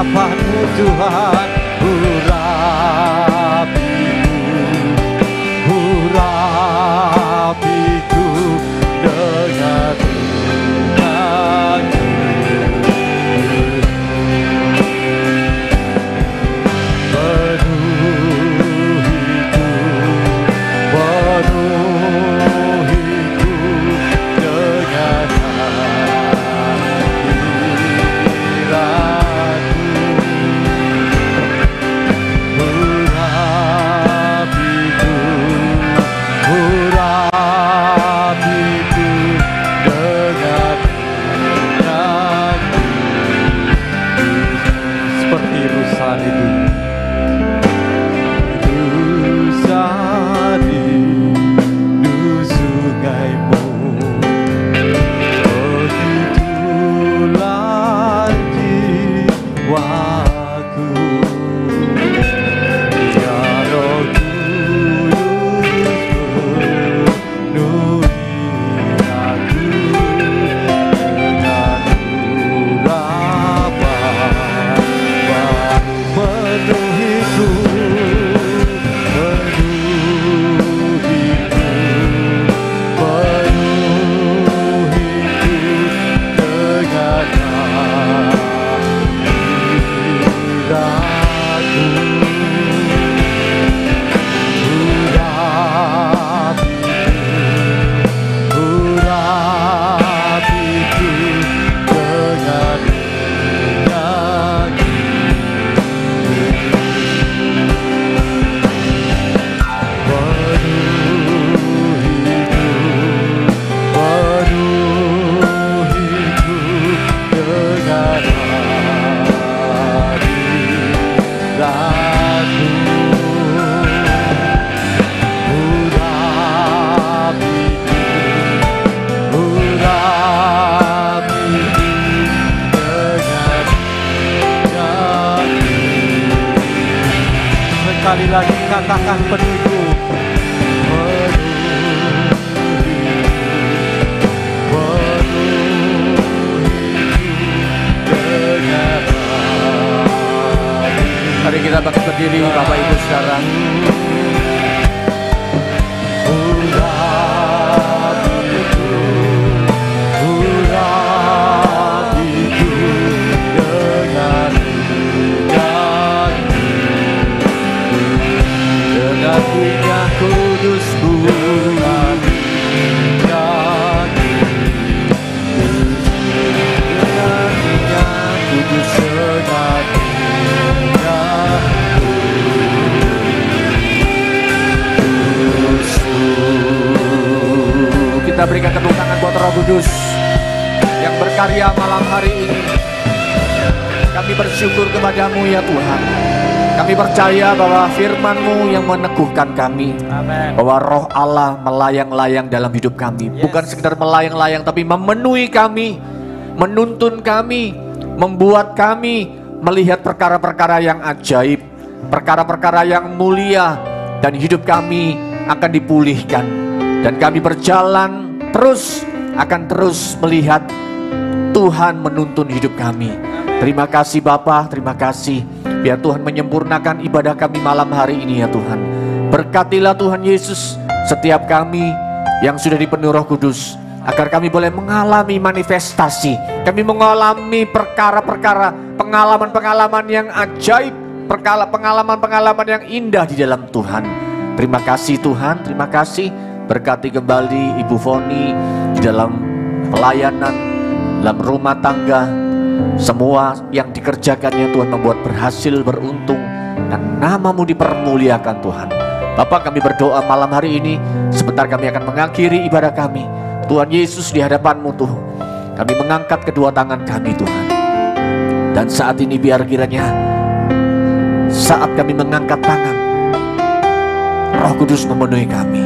hadapan-Mu Tuhan. Urapiku dengan iman-Mu. Penuhiku dengan seperti rusa di sungai-Mu, begitulah jiwaku. Ya Roh Kudus, penuhi aku dengan urapan, penuhiku, sekali lagi katakan penuhiku. Mari kita bangkit berdiri, Bapak Ibu Saudara. Punya kudusku, kita berikan tepuk tangan buat Roh Kudus yang berkarya malam hari ini. Kami bersyukur kepadamu ya Tuhan. Kami percaya bahwa firman-Mu yang meneguhkan kami. Amen. Bahwa Roh Allah melayang-layang dalam hidup kami. Yes. Bukan sekedar melayang-layang, tapi memenuhi kami, menuntun kami, membuat kami melihat perkara-perkara yang ajaib, perkara-perkara yang mulia, dan hidup kami akan dipulihkan. Dan kami berjalan terus, akan terus melihat Tuhan menuntun hidup kami. Terima kasih Bapa, terima kasih. Biar Tuhan menyempurnakan ibadah kami malam hari ini ya Tuhan. Berkatilah Tuhan Yesus setiap kami yang sudah dipenuhi Roh Kudus, agar kami boleh mengalami manifestasi. Kami mengalami perkara-perkara, pengalaman-pengalaman yang ajaib, pengalaman-pengalaman yang indah di dalam Tuhan. Terima kasih Tuhan, terima kasih. Berkati kembali Ibu Foni di dalam pelayanan, dalam rumah tangga. Semua yang dikerjakannya Tuhan membuat berhasil, beruntung, dan nama-Mu dipermuliakan Tuhan. Bapak, kami berdoa malam hari ini, sebentar kami akan mengakhiri ibadah kami. Tuhan Yesus, di hadapan-Mu Tuhan, kami mengangkat kedua tangan kami Tuhan. Dan saat ini biar kiranya saat kami mengangkat tangan, Roh Kudus memenuhi kami.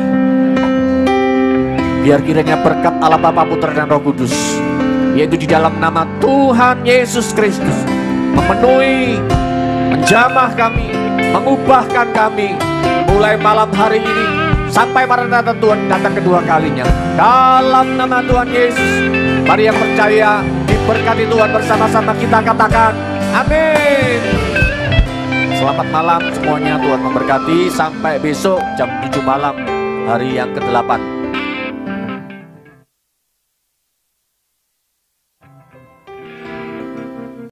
Biar kiranya berkat Allah Bapa, Putra dan Roh Kudus, yaitu di dalam nama Tuhan Yesus Kristus, memenuhi, menjamah kami, mengubahkan kami mulai malam hari ini sampai Maranatha Tuhan datang kedua kalinya. Dalam nama Tuhan Yesus, mari yang percaya diberkati Tuhan bersama-sama kita katakan Amin. Selamat malam semuanya, Tuhan memberkati. Sampai besok jam 7 malam hari yang ke-8.